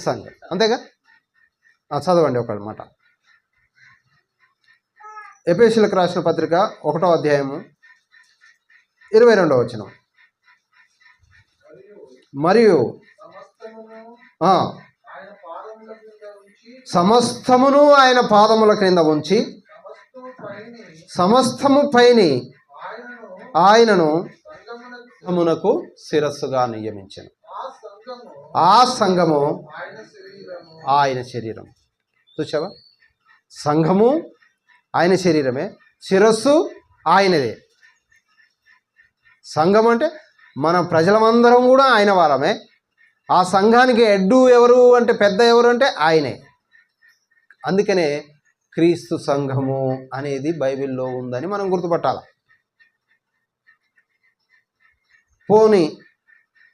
సంఘం. అంతేగా? చదవండి ఒక మాట. ఎఫెసీయులకు రాసిన పత్రిక 1వ అధ్యాయము 22వ వచనం. మరియు సమస్తమును ఆయన పాదముల క్రింద ఉంచి సమస్తము పైని ఆయనను సంఘమునకు శిరస్సుగా నియమించెను. ఆ సంఘము ఆయన శరీరం. చూసావా? సంఘము ఆయన శరీరమే, శిరస్సు ఆయనదే. సంఘం అంటే మన ప్రజలమందరం కూడా ఆయన వాళ్ళమే. ఆ సంఘానికి హెడ్ ఎవరు అంటే, పెద్ద ఎవరు అంటే ఆయనే. అందుకనే క్రీస్తు సంఘము అనేది బైబిల్లో ఉందని మనం గుర్తుపట్టాలి. పోనీ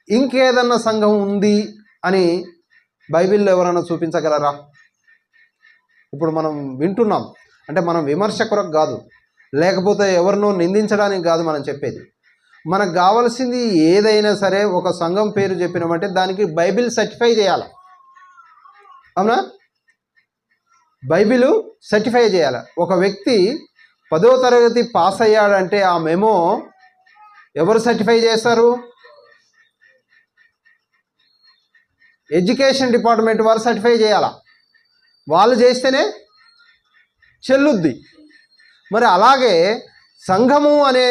ఇంకేదన్నా సంఘం ఉంది అని బైబిల్లో ఎవరైనా చూపించగలరా? ఇప్పుడు మనం వింటున్నాం అంటే మనం విమర్శ కొరకు కాదు, లేకపోతే ఎవరినో నిందించడానికి కాదు మనం చెప్పేది. మనకు కావాల్సింది ఏదైనా సరే, ఒక సంఘం పేరు చెప్పినామంటే దానికి బైబిల్ సర్టిఫై చేయాలి. అవునా? బైబిల్ సర్టిఫై చేయాలి. ఒక వ్యక్తి 10వ తరగతి పాస్ అయ్యాడంటే ఆ మెమో ఎవరు సర్టిఫై చేస్తారు? ఎడ్యుకేషన్ డిపార్ట్మెంట్ వారు సర్టిఫై చేయాలా. వాళ్ళు చేస్తేనే చెల్లుద్ది. మరి అలాగే సంఘము అనే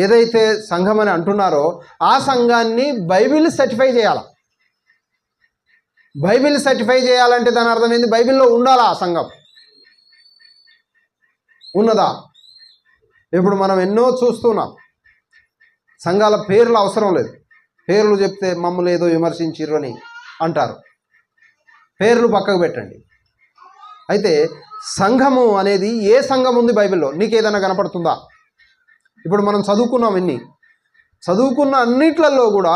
ఏదైతే సంఘం అని అంటున్నారో ఆ సంఘాన్ని బైబిల్ సర్టిఫై చేయాలి. బైబిల్ సర్టిఫై చేయాలంటే దాని అర్థం ఏంది? బైబిల్లో ఉండాలా ఆ సంఘం. ఉన్నదా? ఇప్పుడు మనం ఎన్నో చూస్తున్నాం. సంఘాల పేర్లు అవసరం లేదు. పేర్లు చెప్తే మమ్మల్ని ఏదో విమర్శించిర్రు అని అంటారు. పేర్లు పక్కకు పెట్టండి. అయితే సంఘము అనేది ఏ సంఘం ఉంది బైబిల్లో? నీకు ఏదైనా కనపడుతుందా? ఇప్పుడు మనం చదువుకున్న అన్నిట్లలో కూడా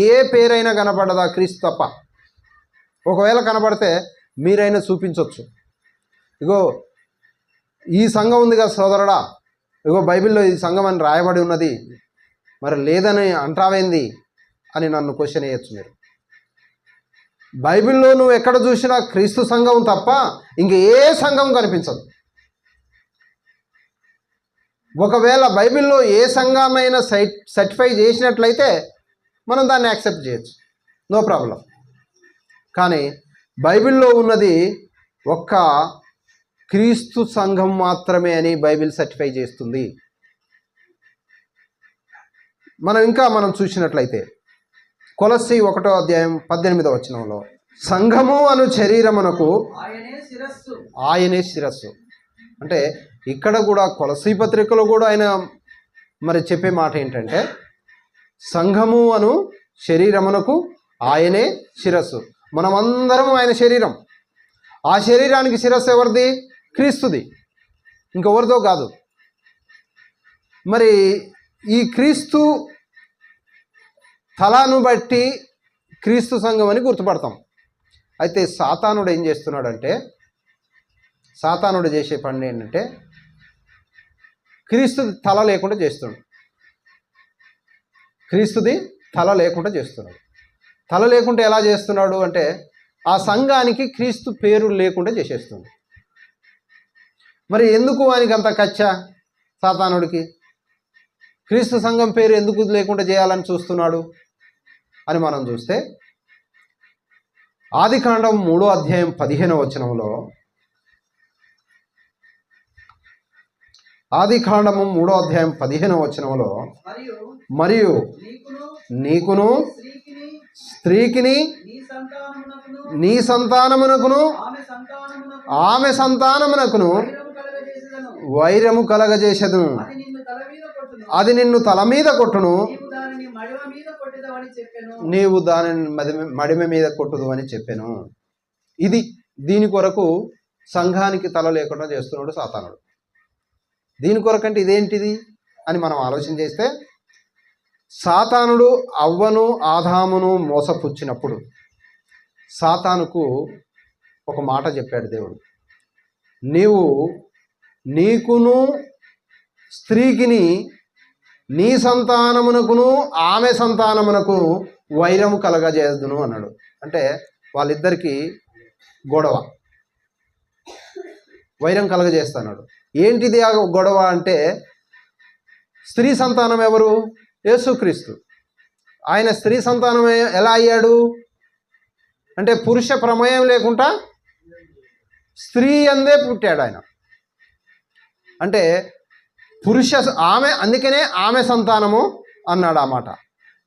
ఏ పేరైనా కనపడదా? క్రీస్తు తప్ప. ఒకవేళ కనపడితే మీరైనా చూపించవచ్చు. ఇగో ఈ సంఘం ఉంది కదా సోదరుడా, ఇగో బైబిల్లో ఈ సంఘం అని రాయబడి ఉన్నది, మరి లేదని అంటావేంది అని నన్ను క్వశ్చన్ వేయచ్చు మీరు. బైబిల్లో నువ్వు ఎక్కడ చూసినా క్రీస్తు సంఘం తప్ప ఇంక ఏ సంఘం కనిపించదు. ఒకవేళ బైబిల్లో ఏ సంఘమైనా సర్టిఫై చేసినట్లయితే మనం దాన్ని యాక్సెప్ట్ చేయొచ్చు, నో ప్రాబ్లం. కానీ బైబిల్లో ఉన్నది ఒక్క క్రీస్తు సంఘం మాత్రమే అని బైబిల్ సర్టిఫై చేస్తుంది. మనం చూసినట్లయితే కొలస్సీ 1వ అధ్యాయం 18వ వచనంలో సంఘము అను శరీరమునకు ఆయనే శిరస్సు. అంటే ఇక్కడ కూడా కొలస్సీ పత్రికలో కూడా ఆయన మరి చెప్పే మాట ఏంటంటే సంఘము అను శరీరమునకు ఆయనే శిరస్సు. మనమందరం ఆయన శరీరం. ఆ శరీరానికి శిరస్సు ఎవరిది? క్రీస్తుది, ఇంకెవరిదో కాదు. మరి ఈ క్రీస్తు తలను బట్టి క్రీస్తు సంఘం అని గుర్తుపడతాం. అయితే సాతానుడు ఏం చేస్తున్నాడంటే, సాతానుడు చేసే పని ఏంటంటే క్రీస్తుది తల లేకుండా చేస్తున్నాడు. క్రీస్తుది తల లేకుండా చేస్తున్నాడు. తల లేకుండా ఎలా చేస్తున్నాడు అంటే ఆ సంఘానికి క్రీస్తు పేరు లేకుండా చేసేస్తుంది. మరి ఎందుకు వానికి అంత కచ్చ సాతానుడికి? క్రీస్తు సంఘం పేరు ఎందుకు లేకుండా చేయాలని చూస్తున్నాడు అని మనం చూస్తే ఆదికాండం 3వ అధ్యాయం 15వ వచనంలో, ఆదికాండము 3వ అధ్యాయం 15వ వచనంలో, మరియు నీకును స్త్రీకిని నీ సంతానమునకును ఆమె సంతానమునకును వైరము కలగజేసెదను, అది నిన్ను తల మీద కొట్టును, నీవు దానిని మడిమ మీద కొట్టుదు అని చెప్పాను. దీని కొరకు సంఘానికి తల లేకుండా చేస్తున్నాడు సాతానుడు. దీని కొరకంటే ఇదేంటిది అని మనం ఆలోచన చేస్తే, సాతానుడు అవ్వను ఆదామును మోసపుచ్చినప్పుడు సాతానుకు ఒక మాట చెప్పాడు దేవుడు, నీకును స్త్రీకిని నీ సంతానమునకును ఆమె సంతానమునకు వైరము కలగజేద్దును అన్నాడు. అంటే వాళ్ళిద్దరికీ గొడవ, వైరం కలగజేస్తున్నాడు. ఏంటిది ఆ గొడవ అంటే, స్త్రీ సంతానం ఎవరు? యేసుక్రీస్తు. ఆయన స్త్రీ సంతానం ఎలా అయ్యాడు అంటే, పురుష ప్రమేయం లేకుండా స్త్రీ అందే పుట్టాడు ఆయన. అంటే అందుకనే ఆమె సంతానము అన్నాడు. ఆ మాట,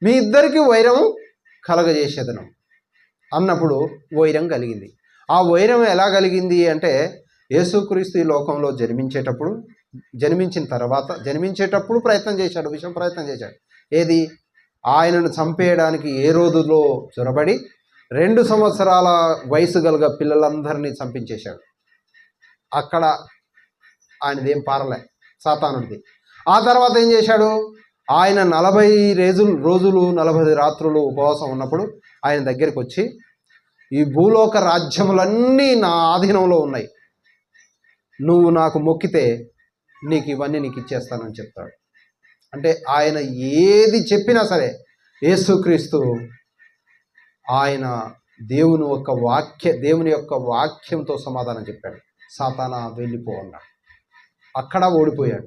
మీ ఇద్దరికి వైరము కలగజేసేదను అన్నప్పుడు వైరం కలిగింది. ఆ వైరం ఎలా కలిగింది అంటే, యేసుక్రీస్తు ఈ లోకంలో జన్మించేటప్పుడు ప్రయత్నం చేశాడు, విషం ప్రయత్నం చేశాడు. ఏది? ఆయనను చంపేయడానికి ఏ రోజులో చొరబడి 2 సంవత్సరాల వయసు గల పిల్లలందరినీ చంపించేశాడు. అక్కడ ఆయనదేం పారలే, సాతానుడిది. ఆ తర్వాత ఏం చేశాడు? ఆయన 40 రోజులు 40 రాత్రులు ఉపవాసం ఉన్నప్పుడు ఆయన దగ్గరికి వచ్చి, ఈ భూలోక రాజ్యములన్నీ నా ఆధీనంలో ఉన్నాయి, నువ్వు నాకు మొక్కితే ఇవన్నీ నీకు ఇచ్చేస్తానని చెప్తాడు. అంటే ఆయన ఏది చెప్పినా సరే, యేసుక్రీస్తు ఆయన దేవుని యొక్క వాక్యంతో సమాధానం చెప్పాడు. సాతానా వెళ్ళిపో అన్నాడు. అక్కడ ఓడిపోయాడు.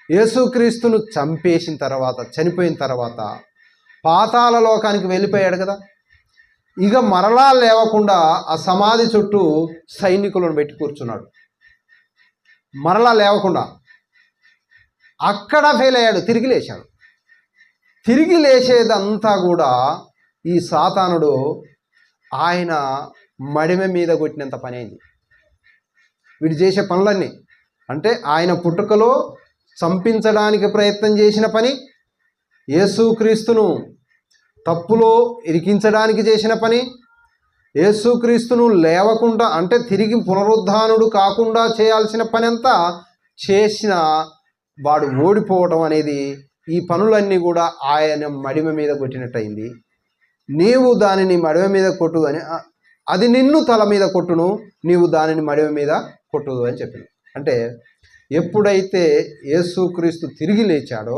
యేసుక్రీస్తును చనిపోయిన తర్వాత పాతాళ లోకానికి వెళ్ళిపోయాడు కదా. ఇక మరలా లేవకుండా ఆ సమాధి చుట్టూ సైనికులను పెట్టి కూర్చున్నాడు. మరలా లేవకుండా అక్కడ ఫెయిల్ అయ్యాడు. తిరిగి లేచాడు. తిరిగి లేచేదంతా కూడా ఈ సాతానుడు ఆయన మడిమ మీద కొట్టినంత పని అయింది. వీడు చేసే పనులన్నీ అంటే, ఆయన పుట్టుకలో చంపించడానికి ప్రయత్నం చేసిన పని, యేసుక్రీస్తును తప్పులో ఇరికించడానికి చేసిన పని, యేసుక్రీస్తును లేవకుండా అంటే తిరిగి పునరుద్ధానుడు కాకుండా చేయాల్సిన పని అంతా చేసిన వాడు ఓడిపోవటం అనేది, ఈ పనులన్నీ కూడా ఆయన మడిమ మీద కొట్టినట్టయింది. నీవు దానిని మడిమ మీద కొట్టు అని, అది నిన్ను తల మీద కొట్టును, నీవు దానిని మడిమ మీద కొట్టుదు అని చెప్పింది. అంటే ఎప్పుడైతే యేసుక్రీస్తు తిరిగి లేచాడో,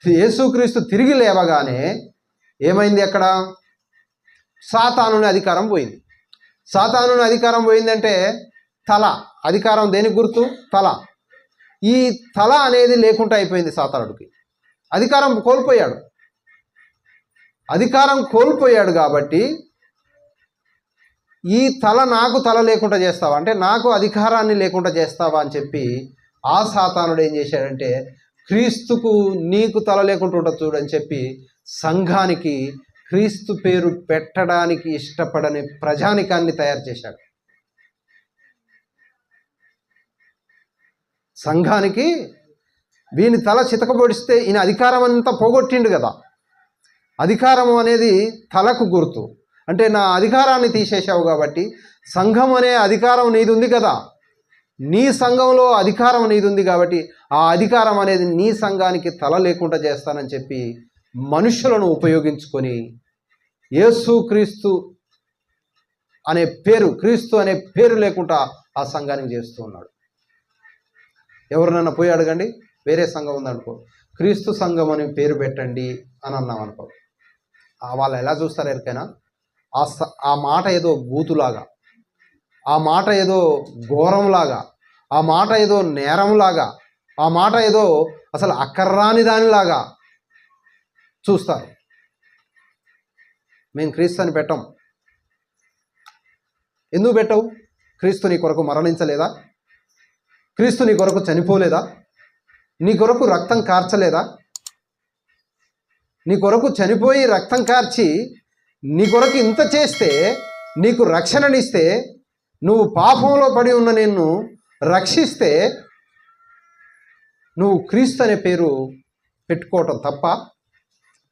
యేసుక్రీస్తు తిరిగి లేవగానే ఏమైంది? అక్కడ సాతానుని అధికారం పోయింది. సాతానుని అధికారం పోయిందంటే తల, అధికారం దేనికి గుర్తు? తల. ఈ తల అనేది లేకుండా అయిపోయింది సాతానుడికి. అధికారం కోల్పోయాడు కాబట్టి, ఈ నాకు తల లేకుండా చేస్తావా అంటే, నాకు అధికారాన్ని లేకుండా చేస్తావా అని చెప్పి ఆ సాతానుడు ఏం చేశాడంటే, క్రీస్తుకు నీకు తల లేకుండా ఉంటుంది చూడని చెప్పి సంఘానికి క్రీస్తు పేరు పెట్టడానికి ఇష్టపడని ప్రజానికాన్ని తయారు చేశాడు. సంఘానికి వీని తల చితకబొడిస్తే ఈయన అధికారం అంతా పోగొట్టిండు కదా. అధికారం అనేది తలకు గుర్తు. అంటే నా అధికారాన్ని తీసేసావు కాబట్టి, సంఘం అనే అధికారం నీది ఉంది కదా, నీ సంఘంలో అధికారం నీది ఉంది కాబట్టి ఆ అధికారం అనేది నీ సంఘానికి తల లేకుండా చేస్తానని చెప్పి మనుషులను ఉపయోగించుకొని యేసుక్రీస్తు అనే పేరు, క్రీస్తు అనే పేరు లేకుండా ఆ సంఘానికి చేస్తూ ఉన్నాడు. ఎవరినన్నా పోయి అడగండి, వేరే సంఘం ఉందనుకో, క్రీస్తు సంఘం అని పేరు పెట్టండి అని అన్నాం అనుకో, వాళ్ళు ఎలా చూస్తారు ఎరికైనా? ఆ మాట ఏదో బూతులాగా, ఆ మాట ఏదో ఘోరంలాగా, ఆ మాట ఏదో నేరంలాగా, ఆ మాట ఏదో అసలు అక్కర్రాని దానిలాగా చూస్తారు. మేము క్రీస్తు అని పెట్టం. ఎందుకు పెట్టవు? క్రీస్తు నీ కొరకు మరణించలేదా? క్రీస్తు నీ కొరకు చనిపోలేదా? నీ కొరకు రక్తం కార్చలేదా? నీ కొరకు చనిపోయి రక్తం కార్చి నీ కొరకు ఇంత చేస్తే, నీకు రక్షణనిస్తే, నువ్వు పాపంలో పడి ఉన్న నిన్ను రక్షిస్తే, నువ్వు క్రీస్తు అనే పేరు పెట్టుకోవటం తప్ప,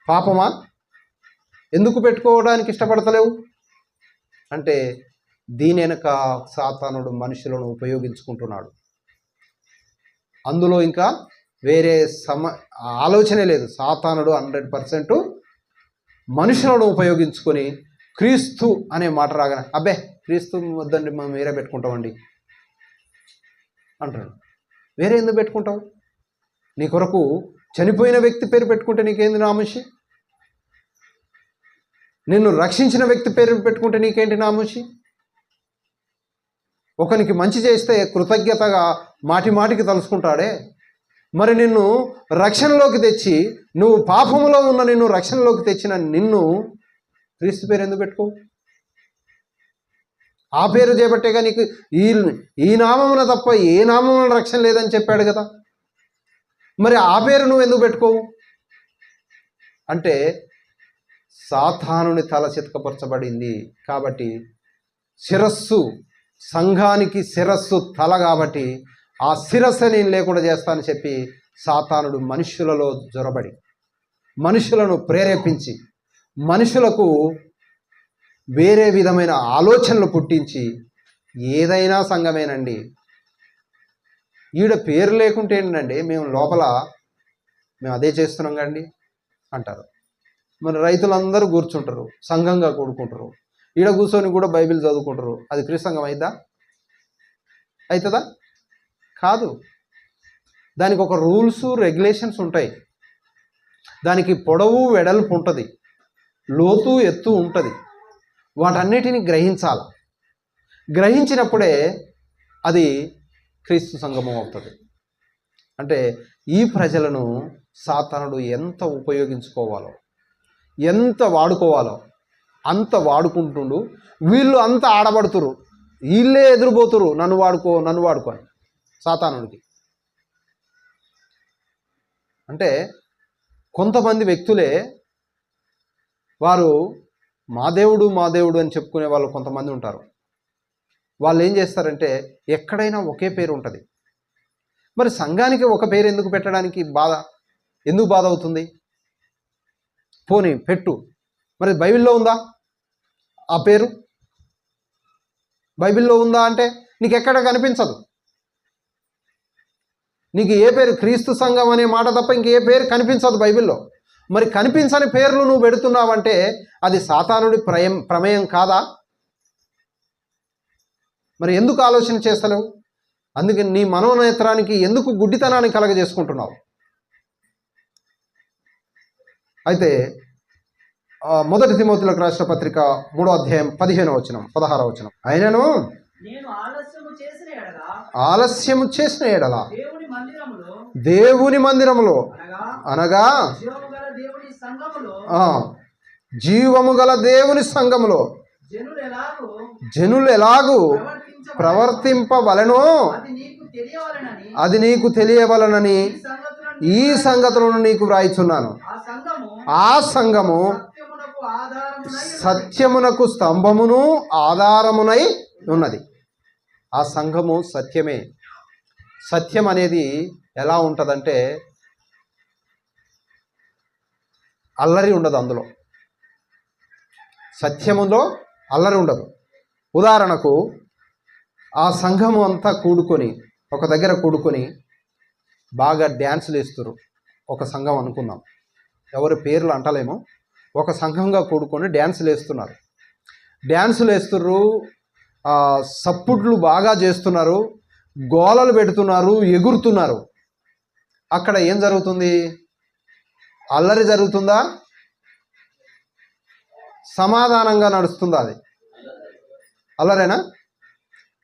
పాపమా? ఎందుకు పెట్టుకోవడానికి ఇష్టపడతలేవు అంటే దీని వెనక సాతానుడు మనుషులను ఉపయోగించుకుంటున్నాడు. అందులో ఇంకా వేరే ఆలోచనే లేదు. సాతానుడు 100% మనుషులను ఉపయోగించుకొని క్రీస్తు అనే మాట రాగానే అబ్బే క్రీస్తు వద్దండి మనం వేరే పెట్టుకుంటామండి అంటాడు. వేరే ఎందుకు పెట్టుకుంటావు? నీ కొరకు చనిపోయిన వ్యక్తి పేరు పెట్టుకుంటే నీకేంది నామూషి? నిన్ను రక్షించిన వ్యక్తి పేరు పెట్టుకుంటే నీకేంటి నామూషి? ఒకనికి మంచి చేస్తే కృతజ్ఞతగా మాటి మాటికి తలుసుకుంటాడే, మరి నిన్ను రక్షణలోకి తెచ్చి, నువ్వు పాపములో ఉన్న నిన్ను రక్షణలోకి తెచ్చిన నిన్ను క్రీస్తు పేరు ఎందుకు పెట్టుకోవు? ఆ పేరు చేపట్టేగా నీకు ఈ నామమున తప్ప ఏ నామమున రక్షణ లేదని చెప్పాడు కదా. మరి ఆ పేరు నువ్వు ఎందుకు పెట్టుకోవు? అంటే సాతానుని తల చితకపరచబడింది కాబట్టి, శిరస్సు సంఘానికి శిరస్సు తల కాబట్టి ఆ శిరస్సు నేను లేకుండా చేస్తానని చెప్పి సాతానుడు మనుషులలో జొరబడి, మనుషులను ప్రేరేపించి, మనుషులకు వేరే విధమైన ఆలోచనలు పుట్టించి, ఏదైనా సంఘమేనండి, ఈడ పేరు లేకుంటే ఏంటండి, మేము లోపల మేము అదే చేస్తున్నాం కండి అంటారు. మరి రైతులందరూ కూర్చుంటారు, సంఘంగా కూడుకుంటారు, ఈడ కూర్చొని కూడా బైబిల్ చదువుకుంటారు. అది క్రీస్తు సంఘం అయిద్దా? అవుతుందా? కాదు. దానికి ఒక రూల్స్ రెగ్యులేషన్స్ ఉంటాయి. దానికి పొడవు వెడల్పు ఉంటుంది, లోతు ఎత్తు ఉంటుంది. వాటన్నిటిని గ్రహించాలి. గ్రహించినప్పుడే అది క్రీస్తు సంఘము అవుతుంది. అంటే ఈ ప్రజలను సాతానుడు ఎంత ఉపయోగించుకోవాలో, ఎంత వాడుకోవాలో అంత వాడుకుంటుండు. వీళ్ళు అంత ఆడబడుతురు, వీళ్ళే ఎదురుపోతురు, నన్ను వాడుకో నన్ను వాడుకో అని సాతానుడికి. అంటే కొంతమంది వ్యక్తులే వారు మా దేవుడు అని చెప్పుకునే వాళ్ళు కొంతమంది ఉంటారు. వాళ్ళు ఏం చేస్తారంటే ఎక్కడైనా ఒకే పేరు ఉంటుంది. మరి సంఘానికి ఒక పేరు ఎందుకు పెట్టడానికి ఎందుకు బాధ అవుతుంది? పోనీ పెట్టు. మరి బైబిల్లో ఉందా ఆ పేరు? బైబిల్లో ఉందా అంటే నీకు ఎక్కడ కనిపించదు. నీకు ఏ పేరు, క్రీస్తు సంఘం అనే మాట తప్ప ఇంకే పేరు కనిపించదు బైబిల్లో. మరి కనిపించని పేర్లు నువ్వు పెడుతున్నావంటే అది సాతానుడి ప్రమేయం కాదా? మరి ఎందుకు ఆలోచన చేస్తలేవు? అందుకే నీ మనోనేత్రానికి ఎందుకు గుడ్డితనాన్ని కలగజేసుకుంటున్నావు? అయితే 1 తిమోతిలకు రాసిన పత్రిక 3వ అధ్యాయం 15వ వచనం 16వ వచనం, ఆయనను ఆలస్యము చేసిన ఎడల దేవుని మందిరములో అనగా జీవము గల దేవుని సంఘములో జనులు ఎలాగూ ప్రవర్తింపవలెనో అది నీకు తెలియవలనని ఈ సంగతులను నీకు వ్రాయిచున్నాను. ఆ సంఘము సత్యమునకు స్తంభమును ఆధారమునై ఉన్నది. ఆ సంఘము సత్యమే. సత్యం అనేది ఎలా ఉంటుందంటే అల్లరి ఉండదు. అందులో సత్యములో అల్లరి ఉండదు. ఉదాహరణకు ఆ సంఘము అంతా కూడుకొని ఒక దగ్గర కూడుకొని బాగా డ్యాన్సులు వేస్తారు. ఒక సంఘం అనుకుందాం, ఎవరి పేర్లు అంటలేము. ఒక సంఘంగా కూడుకొని డ్యాన్సులు వేస్తున్నారు. డ్యాన్సులు వేస్తున్నారు, సప్పుట్లు బాగా చేస్తున్నారు, గోలలు పెడుతున్నారు, ఎగురుతున్నారు. అక్కడ ఏం జరుగుతుంది? అల్లరి జరుగుతుందా? సమాధానంగా నడుస్తుందా? అది అల్లరేనా?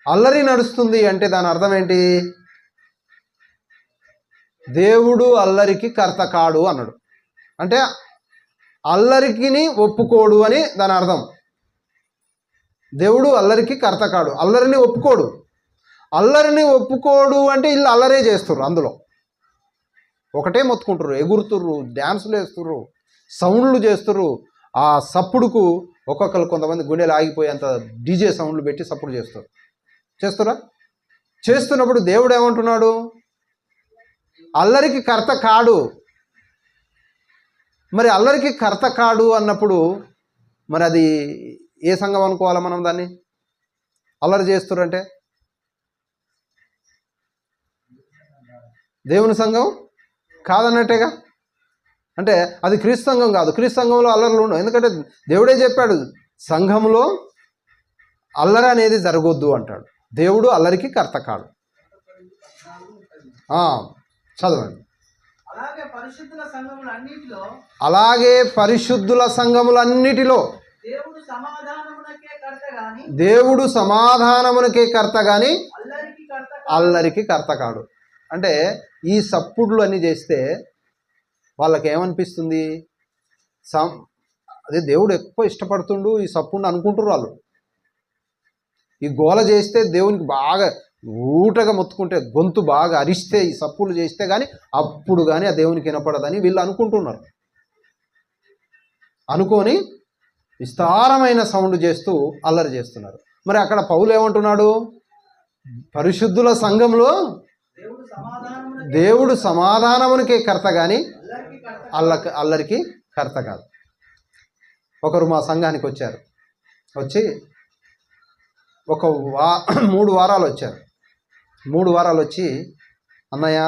అల్లరి నడుస్తుంది అంటే దాని అర్థం ఏంటి? దేవుడు అల్లరికి కర్త కాడు అన్నాడు. అంటే అల్లరికిని ఒప్పుకోడు అని దాని అర్థం. దేవుడు అల్లరికి కర్త కాడు, అల్లరిని ఒప్పుకోడు. అల్లరిని ఒప్పుకోడు అంటే వీళ్ళు అల్లరే చేస్తుర్రు, అందులో ఒకటే మొత్తుకుంటుర్రు, ఎగురుతుర్రు, డ్యాన్సులు వేస్తుర్రు, సౌండ్లు చేస్తుర్రు. ఆ సప్పుడుకు ఒక్కొక్కరు కొంతమంది గుండెలు ఆగిపోయేంత డీజే సౌండ్లు పెట్టి సప్పుడు చేస్తురా. చేస్తున్నప్పుడు దేవుడు ఏమంటున్నాడు? అల్లరికి కర్త కాడు. మరి అల్లరికి కర్త కాడు అన్నప్పుడు మరి అది ఏ సంఘం అనుకోవాలా మనం దాన్ని? అల్లరి చేస్తురంటే దేవుని సంఘం కాదన్నట్టేగా. అంటే అది క్రీస్తు సంఘం కాదు. క్రీస్తు సంఘంలో అల్లర్లు ఉండవు. ఎందుకంటే దేవుడే చెప్పాడు, సంఘంలో అల్లరి అనేది జరగొద్దు అంటాడు. దేవుడు అల్లరికి కర్త కాడు. చదవండి. అలాగే పరిశుద్ధుల సంఘములన్నిటిలో దేవుడు సమాధానమునకే కర్త గాని అల్లరికి కర్త కాడు. అంటే ఈ సప్పుడులు అన్నీ చేస్తే వాళ్ళకి ఏమనిపిస్తుంది? అదే దేవుడు ఎక్కువ ఇష్టపడుతుండు ఈ సప్పుడుని అనుకుంటారు వాళ్ళు. ఈ గోల చేస్తే దేవునికి బాగా ఊటగా మొత్తుకుంటే, గొంతు బాగా అరిస్తే, ఈ సప్పులు చేస్తే కానీ అప్పుడు కానీ ఆ దేవునికి వినపడదని వీళ్ళు అనుకుంటున్నారు. అనుకొని విస్తారమైన సౌండ్ చేస్తూ అల్లరి చేస్తున్నారు. మరి అక్కడ పౌలు ఏమంటున్నాడు? పరిశుద్ధుల సంఘంలో దేవుడు సమాధానమునికే కర్త కానీ అల్లరికి కర్త కాదు. ఒకరు మా సంఘానికి వచ్చారు. వచ్చి ఒక 3 వారాలు వచ్చారు. 3 వారాలు వచ్చి, అన్నయ్య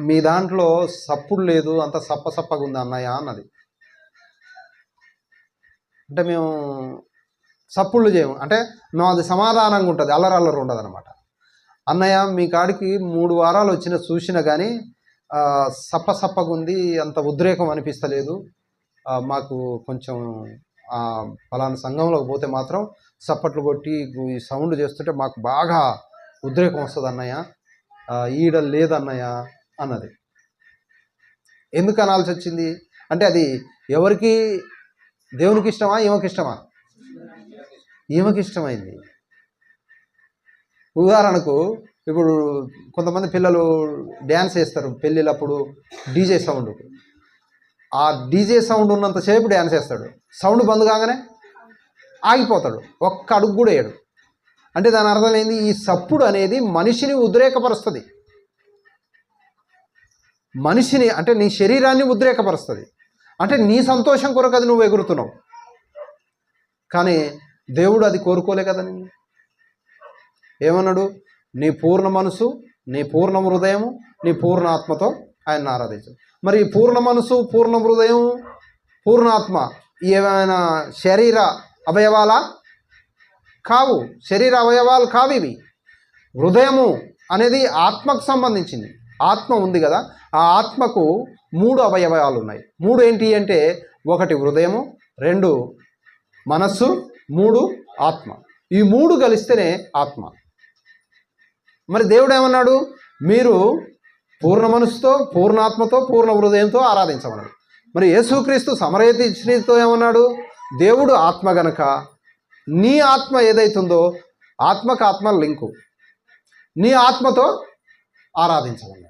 మీ దాంట్లో సప్పుడు లేదు, అంత సప్పగా ఉంది అన్నయ్య అన్నది. అంటే మేము సప్పుళ్ళు చేయము, అంటే మేము అది సమాధానంగా ఉంటుంది, అల్లరల్లరు ఉండదు అనమాట. అన్నయ్య మీ కాడికి 3 వారాలు వచ్చిన చూసినా కానీ సప్పగా ఉంది, అంత ఉద్రేకం అనిపిస్తలేదు. మాకు కొంచెం ఫలానా సంఘంలోకి పోతే మాత్రం సప్పట్లు కొట్టి ఈ సౌండ్ చేస్తుంటే మాకు బాగా ఉద్రేకం వస్తుంది అన్నయ్య, ఈడ లేదన్నయ్య అన్నది. ఎందుకు అనాల్సి వచ్చింది అంటే అది ఎవరికి? దేవునికి ఇష్టమా, ఈమెకి ఇష్టమా? ఈమెకి ఇష్టమైంది. ఉదాహరణకు ఇప్పుడు కొంతమంది పిల్లలు డ్యాన్స్ వేస్తారు పెళ్ళిళ్ళప్పుడు, డీజే సౌండ్. ఆ డీజే సౌండ్ ఉన్నంతసేపు డ్యాన్స్ వేస్తాడు, సౌండ్ బంద్ కాగానే ఆగిపోతాడు, ఒక్క అడుగు కూడా వేయడు. అంటే దాని అర్థం ఏంది? ఈ సప్పుడు అనేది మనిషిని ఉద్రేకపరుస్తుంది. మనిషిని అంటే నీ శరీరాన్ని ఉద్రేకపరుస్తుంది. అంటే నీ సంతోషం కొరకు అది నువ్వు ఎగురుతున్నావు. కానీ దేవుడు అది కోరుకోలే కదా. నేను ఏమన్నాడు? నీ పూర్ణ మనసు, నీ పూర్ణ హృదయము, నీ పూర్ణ ఆత్మతో ఆయన్ని ఆరాధించు. మరి పూర్ణ మనసు, పూర్ణ హృదయం, పూర్ణాత్మ ఏమైనా శరీర అవయవాలా? కావు. శరీర అవయవాలు కావు ఇవి. హృదయము అనేది ఆత్మకు సంబంధించింది. ఆత్మ ఉంది కదా, ఆ ఆత్మకు 3 అవయవాలు ఉన్నాయి. 3 ఏంటి అంటే 1 హృదయము, 2 మనస్సు, 3 ఆత్మ. ఈ 3 కలిస్తేనే ఆత్మ. మరి దేవుడు ఏమన్నాడు? మీరు పూర్ణ మనసుతో, పూర్ణాత్మతో, పూర్ణ హృదయంతో ఆరాధించమన్నాడు. మరి యేసుక్రీస్తు సమరయతి స్త్రీతో ఏమన్నాడు? దేవుడు ఆత్మ గనక నీ ఆత్మ ఏదైతుందో ఆత్మకు ఆత్మ లింకు, నీ ఆత్మతో ఆరాధించమన్నాడు.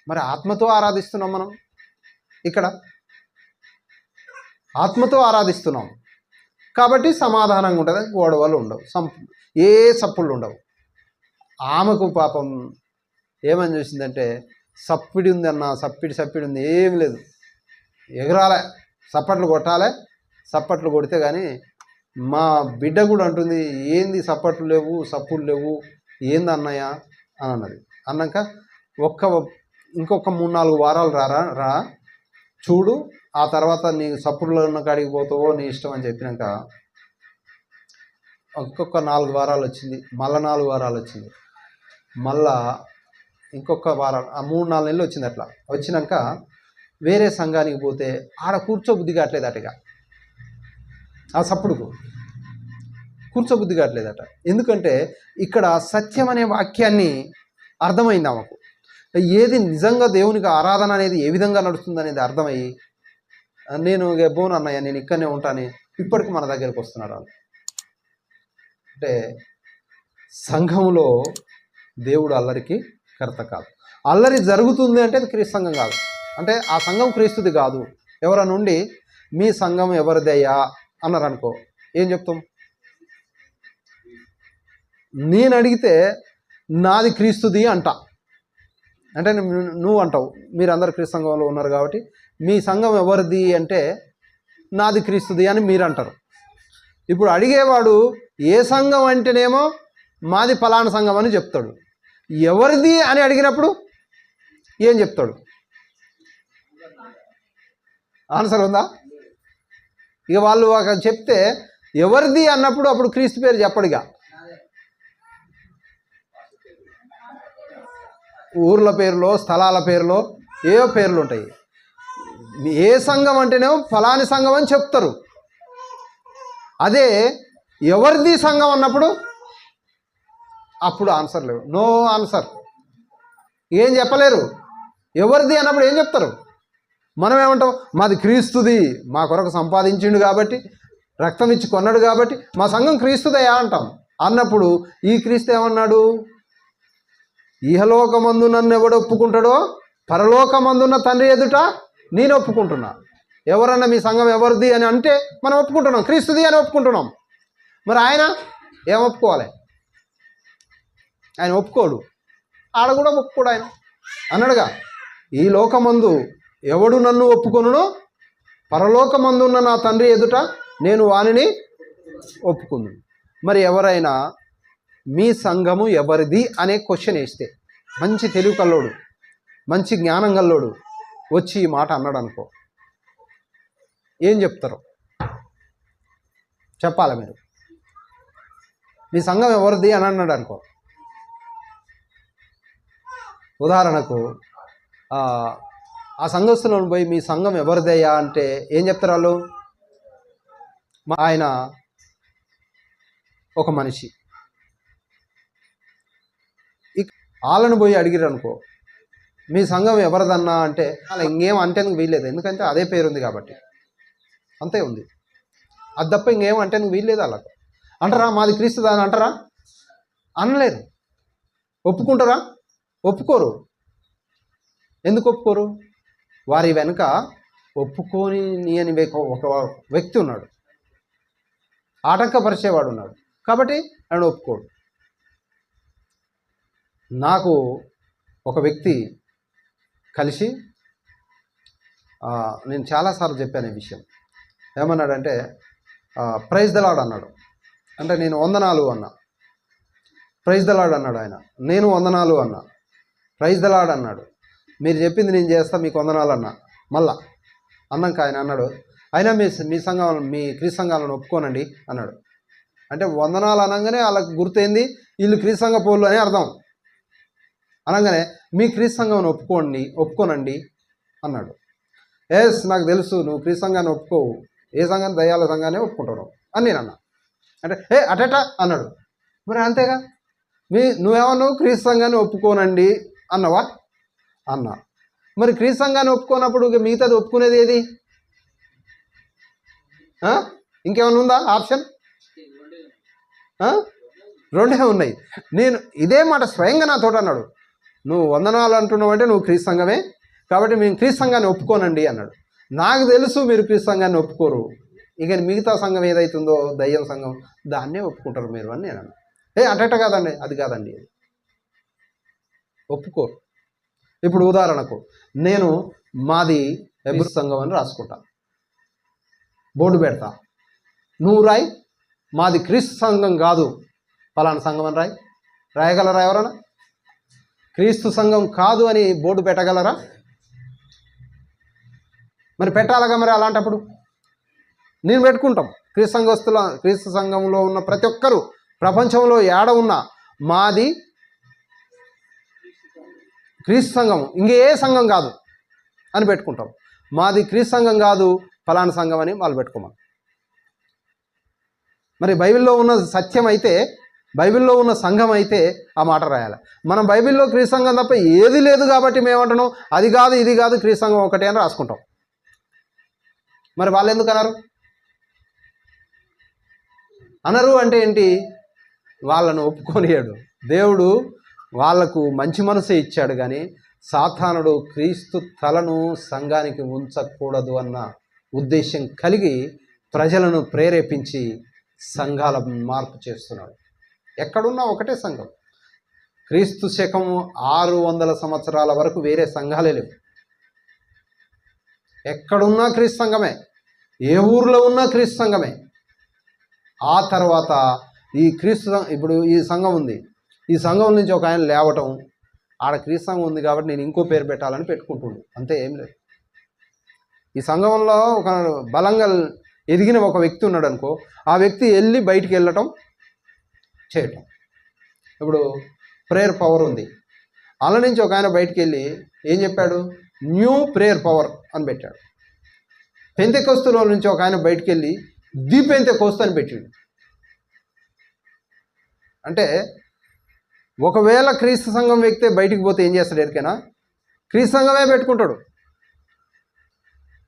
మరి ఆత్మతో ఆరాధిస్తున్నాం మనం. ఇక్కడ ఆత్మతో ఆరాధిస్తున్నాం కాబట్టి సమాధానంగా ఉంటుంది, గొడవలు ఉండవు, ఏ సప్పుళ్ళు ఉండవు. ఆమెకు పాపం ఏమని చూసిందంటే సప్పిడి ఉంది అన్న, సప్పిడి ఉంది, ఏం లేదు, ఎగరాలే, సప్పట్లు కొట్టాలి. సప్పట్లు కొడితే కానీ మా బిడ్డ కూడా అంటుంది, ఏంది సప్పట్లు లేవు, సప్పులు లేవు, ఏంది అన్నయ్య అని అన్నది. అన్నాక ఇంకొక 3-4 వారాలు రా చూడు, ఆ తర్వాత నీ సప్పుడులో ఉన్న కాడికి పోతావో నీ ఇష్టం అని చెప్పినాక ఇంకొక 4 వారాలు వచ్చింది, మళ్ళీ 4 వారాలు వచ్చింది, మళ్ళా ఇంకొక వారం, 3-4 నెలలు వచ్చింది. అట్లా వచ్చినాక వేరే సంఘానికి పోతే ఆడ కూర్చోబుద్ధి కావట్లేదటగా, ఆ సప్పుడుకు కూర్చోబుద్ధి కావట్లేదట. ఎందుకంటే ఇక్కడ సత్యం అనే వాక్యాన్ని అర్థమైంది ఆమెకు. ఏది నిజంగా దేవునికి ఆరాధన అనేది ఏ విధంగా నడుస్తుంది అనేది అర్థమయ్యి నేను బోను అన్నయ్య నేను ఇక్కడనే ఉంటాను ఇప్పటికి మన దగ్గరికి వస్తున్నారు వాళ్ళు. అంటే సంఘంలో దేవుడు అల్లరికి కర్త కాదు. అల్లరి జరుగుతుంది అంటే అది క్రీస్తు సంఘం కాదు, అంటే ఆ సంఘం క్రీస్తుది కాదు. ఎవరి నుండి మీ సంఘం ఎవరిదయ్యా అన్నారు అనుకో, ఏం చెప్తాం? నేను అడిగితే నాది క్రీస్తుది అంట, అంటే నువ్వు అంటావు మీరందరు క్రీస్తు సంఘంలో ఉన్నారు కాబట్టి మీ సంఘం ఎవరిది అంటే నాది క్రీస్తుది అని మీరు అంటారు. ఇప్పుడు అడిగేవాడు ఏ సంఘం అంటేనేమో మాది ఫలానా సంఘం అని చెప్తాడు. ఎవరిది అని అడిగినప్పుడు ఏం చెప్తాడు? ఆన్సర్ ఉందా? ఇక వాళ్ళు చెప్తే ఎవరిది అన్నప్పుడు అప్పుడు క్రీస్తు పేరు చెప్పడుగా. ఊర్ల పేరులో స్థలాల పేరులో ఏవో పేర్లు ఉంటాయి. ఏ సంఘం అంటేనేమో ఫలాని సంఘం అని చెప్తారు. అదే ఎవరిది సంఘం అన్నప్పుడు అప్పుడు ఆన్సర్ లేవు, నో ఆన్సర్, ఏం చెప్పలేరు. ఎవరిది అన్నప్పుడు ఏం చెప్తారు? మనం ఏమంటాం? మాది క్రీస్తుది, మా కొరకు సంపాదించిండు కాబట్టి, రక్తం ఇచ్చి కొన్నాడు కాబట్టి మా సంఘం క్రీస్తుదయా అంటాం. అన్నప్పుడు ఈ క్రీస్తు ఏమన్నాడు? ఇహలోకమందు నన్ను ఎవడు ఒప్పుకుంటాడో పరలోకమందున్న తండ్రి ఎదుట నేను ఒప్పుకుంటున్నా. ఎవరన్నా మీ సంఘం ఎవరిది అని అంటే మనం ఒప్పుకుంటున్నాం, క్రీస్తుది అని ఒప్పుకుంటున్నాం. మరి ఆయన ఏం ఒప్పుకోవాలి? ఆయన ఒప్పుకోడు, ఆడ కూడా ఒప్పుకోడు. ఆయన అన్నాడుగా, ఈ లోకమందు ఎవడు నన్ను ఒప్పుకొనునో పరలోకమందున్న నా తండ్రి ఎదుట నేను వానిని ఒప్పుకుందు. మరి ఎవరైనా మీ సంఘము ఎవరిది అనే క్వశ్చన్ వేస్తే మంచి తెలివి కల్లోడు, మంచి జ్ఞానం కల్లోడు వచ్చి ఈ మాట అన్నాడు అనుకో, ఏం చెప్తారు? చెప్పాలి మీరు. మీ సంఘం ఎవరిది అని అన్నాడు అనుకో, ఉదాహరణకు ఆ సంఘస్థులను పోయి మీ సంఘం ఎవరిదయ్యా అంటే ఏం చెప్తారు వాళ్ళు? ఆయన ఒక మనిషి. వాళ్ళను పోయి అడిగిరు అనుకో, మీ సంఘం ఎవరిదన్నా అంటే అలా ఇంకేం అంటేందుకు వీల్లేదు, ఎందుకంటే అదే పేరు ఉంది కాబట్టి, అంతే ఉంది. అది తప్ప ఇంకేం అంటేందుకు వీల్లేదు. అలా అంటారా మాది క్రీస్తుదా అని అంటారా? అనలేరు. ఒప్పుకుంటారా? ఒప్పుకోరు. ఎందుకు ఒప్పుకోరు? వారి వెనుక ఒప్పుకోని అని ఒక వ్యక్తి ఉన్నాడు, ఆటంకపరిచేవాడు ఉన్నాడు కాబట్టి ఆయన ఒప్పుకోడు. నాకు ఒక వ్యక్తి కలిసి నేను చాలాసార్లు చెప్పాను ఈ విషయం. ఏమన్నాడంటే ప్రైజ్ ద లార్డ్ అన్నాడు. అంటే నేను వందనాలు అన్నా. ప్రైజ్ ద లార్డ్ అన్నాడు ఆయన. నేను వందనాలు అన్నా. ప్రైజ్ ద లార్డ్ అన్నాడు. మీరు చెప్పింది నేను చేస్తా, మీకు వందనాలు అన్నా. మళ్ళా అన్నాక ఆయన అన్నాడు, అయినా మీ సంఘం మీ క్రీస్తు సంఘాలను ఒప్పుకోనండి అన్నాడు. అంటే వందనాలు అనగానే వాళ్ళకి గుర్తయింది వీళ్ళు క్రీస్తు సంఘ పోళ్ళు అని అర్థం. అనగానే మీ క్రీస్తు సంఘాన్ని ఒప్పుకోనండి అన్నాడు. ఎస్ నాకు తెలుసు నువ్వు క్రీస్తు సంఘాన్ని ఒప్పుకోవు, ఏ సంఘాన్ని దయ్యాల సంఘాన్ని ఒప్పుకుంటున్నావు అని నేను అన్నా. అంటే అటేటా అన్నాడు. మరి అంతేగా, నువ్వేమన్నావు? క్రీస్తు సంఘాన్ని ఒప్పుకోనండి అన్నావా? అన్నా. మరి క్రీస్తు సంఘాన్ని ఒప్పుకోనప్పుడు మిగతాది ఒప్పుకునేది ఏది? ఇంకేమైనా ఉందా ఆప్షన్? రెండే ఉన్నాయి. నేను ఇదే మాట స్వయంగా నాతో అన్నాడు. నువ్వు వందనాలు అంటున్నావు అంటే నువ్వు క్రీస్తు సంఘమే కాబట్టి మేము క్రీస్తు సంఘాన్ని ఒప్పుకోనండి అన్నాడు. నాకు తెలుసు మీరు క్రీస్తు సంఘాన్ని ఒప్పుకోరు, ఇక మిగతా సంఘం ఏదైతుందో దయ్యం సంఘం దాన్నే ఒప్పుకుంటారు మీరు అని నేను అన్నా. అటట కాదండి, అది కాదండి, ఒప్పుకోరు. ఇప్పుడు ఉదాహరణకు నేను మాది ఎబ్రు సంఘం అని రాసుకుంటా, బోర్డు పెడతా. నువ్వు రాయి మాది క్రీస్తు సంఘం కాదు ఫలానా సంఘం అని రాయగలరా? ఎవరన్నా క్రీస్తు సంఘం కాదు అని బోర్డు పెట్టగలరా? మరి పెట్టాలగా. మరి అలాంటప్పుడు నేను పెట్టుకుంటాం. క్రీస్తు సంఘంలో ఉన్న ప్రతి ఒక్కరూ ప్రపంచంలో ఏడ ఉన్నా మాది క్రీస్తు సంఘం, ఇంకే సంఘం కాదు అని పెట్టుకుంటాం. మాది క్రీస్తు సంఘం కాదు ఫలానా సంఘం అని వాళ్ళు పెట్టుకోమని. మరి బైబిల్లో ఉన్న సత్యం అయితే బైబిల్లో ఉన్న సంఘం అయితే ఆ మాట రాయాలి. మనం బైబిల్లో క్రీస్తు సంఘం తప్ప ఏది లేదు కాబట్టి మేమంటున్నాం అది కాదు ఇది కాదు క్రీస్తు సంఘం ఒకటే అని రాసుకుంటాం. మరి వాళ్ళు ఎందుకు అన్నారు? అనరు అంటే ఏంటి? వాళ్ళను ఒప్పుకోనియాడు దేవుడు. వాళ్లకు మంచి మనసే ఇచ్చాడు, కానీ సాతానుడు క్రీస్తు తలను సంఘానికి ఉంచకూడదు అన్న ఉద్దేశం కలిగి ప్రజలను ప్రేరేపించి సంఘాల మార్పు చేస్తున్నాడు. ఎక్కడున్నా ఒకటే సంఘం. క్రీస్తు శకం 600 సంవత్సరాల వరకు వేరే సంఘాలే లేవు. ఎక్కడున్నా క్రీస్తు సంఘమే, ఏ ఊర్లో ఉన్నా క్రీస్తు సంఘమే. ఆ తర్వాత ఈ క్రీస్తు ఇప్పుడు ఈ సంఘం ఉంది, ఈ సంఘం నుంచి ఒక ఆయన లేవటం, ఆడ క్రీస్తు సంఘం ఉంది కాబట్టి నేను ఇంకో పేరు పెట్టాలని పెట్టుకుంటుండు, అంతే, ఏం లేదు. ఈ సంఘంలో ఒక బలంగా ఎదిగిన ఒక వ్యక్తి ఉన్నాడు అనుకో, ఆ వ్యక్తి వెళ్ళి బయటికి వెళ్ళటం చేయటం. ఇప్పుడు ప్రేయర్ పవర్ ఉంది, అలా నుంచి ఒక ఆయన బయటికి వెళ్ళి ఏం చెప్పాడు? న్యూ ప్రేయర్ పవర్ అని పెట్టాడు. పెంతెకొస్తులో నుంచి ఒక ఆయన బయటికి వెళ్ళి ది పెంతెకొస్తు అని పెట్టాడు. అంటే ఒకవేళ క్రీస్తు సంఘం వ్యక్తి బయటికి పోతే ఏం చేస్తాడు? ఎరికైనా క్రీస్తు సంఘమే పెట్టుకుంటాడు.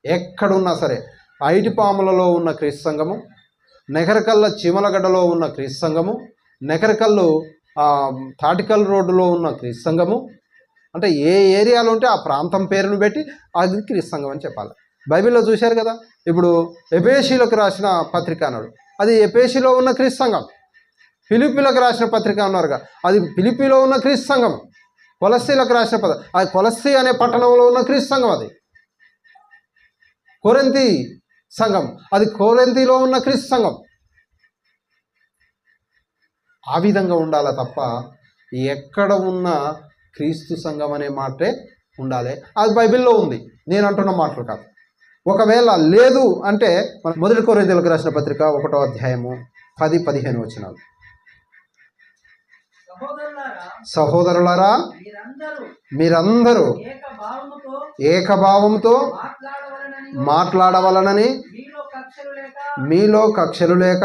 ఎక్కడున్నా సరే, ఐటిపాములలో ఉన్న క్రీస్తు సంఘము, నెకరకల్ల చీమలగడ్డలో ఉన్న క్రీస్తు సంఘము, నెకరకల్లు తాటికల్ రోడ్డులో ఉన్న క్రీస్తు సంఘము, అంటే ఏ ఏరియాలో ఉంటే ఆ ప్రాంతం పేరును పెట్టి అది క్రీస్తు సంఘం అని చెప్పాలి. బైబిల్లో చూశారు కదా, ఇప్పుడు ఎఫెసీయులకు రాసిన పత్రిక అన్నాడు, అది ఎఫెసీలో ఉన్న క్రీస్తు సంఘం. ఫిలిప్పీలకు రాసిన పత్రిక అన్నారుగా, అది ఫిలిప్పీలో ఉన్న క్రీస్తు సంఘం. కొలస్సీలకు రాసిన అది కొలస్సీ అనే పట్టణంలో ఉన్న క్రీస్తు సంఘం. అది కొరింథీ సంఘం, అది కొరింథీలో ఉన్న క్రీస్తు సంఘం. ఆ విధంగా ఉండాలి తప్ప ఎక్కడ ఉన్న క్రీస్తు సంఘం అనే మాటే ఉండాలి. అది బైబిల్లో ఉంది, నేను అంటున్న మాటలు కాదు. ఒకవేళ లేదు అంటే మన 1 కొరింథీయులకు రాసిన పత్రిక 1వ అధ్యాయము 10-15 వచనాలు. సహోదరులారా, మీరందరూ ఏకభావంతో మాట్లాడవలనని మీలో కక్షలు లేక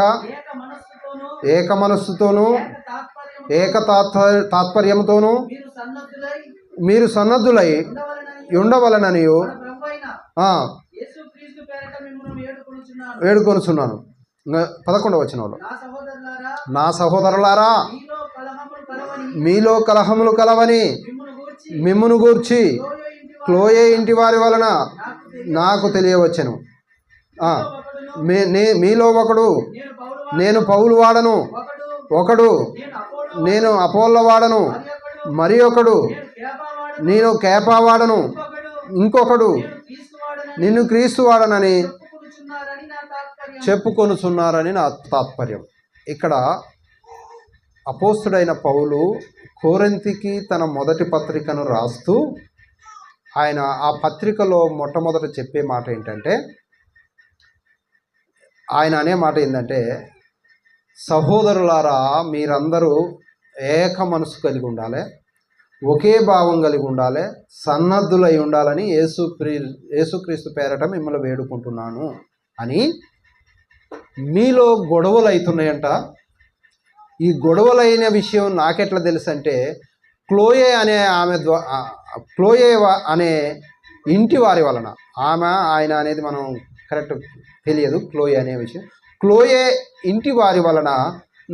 ఏక మనస్సుతోనూ ఏక తాత్పర్యంతోనూ మీరు సన్నద్ధులై ఉండవలనని వేడుకొనుచున్నాను. 11వ వచనంలో, నా సహోదరులారా, మీలో కలహములు కలవని మిమ్మును గూర్చి క్లోయే ఇంటి వారి వలన నాకు తెలియవచ్చెను. మీలో ఒకడు నేను పౌలు వాడను, ఒకడు నేను అపోల్ల వాడను, మరి ఒకడు నేను కేపా వాడను, ఇంకొకడు నిన్ను క్రీస్తు వాడనని చెప్పుకొనుచున్నారని నా తాత్పర్యం. ఇక్కడ అపోస్తుడైన పౌలు కొరింథీకి తన మొదటి పత్రికను రాస్తూ ఆయన ఆ పత్రికలో మొట్టమొదట చెప్పే మాట ఏంటంటే, ఆయన అనే మాట ఏంటంటే, సహోదరులారా, మీరందరూ ఏక మనసు కలిగి ఉండాలి, ఒకే భావం కలిగి ఉండాలి, సన్నద్ధులై ఉండాలని యేసుక్రీస్తు పేరట మిమ్మల్ని వేడుకుంటున్నాను అని. మీలో గొడవలు అవుతున్నాయంట. ఈ గొడవలైన విషయం నాకెట్లా తెలుసు అంటే, క్లోయే అనే క్లోయే అనే ఇంటి వారి వలన, ఆయన అనేది మనం కరెక్ట్ తెలియదు క్లోయే అనే విషయం. క్లోయే ఇంటి వారి వలన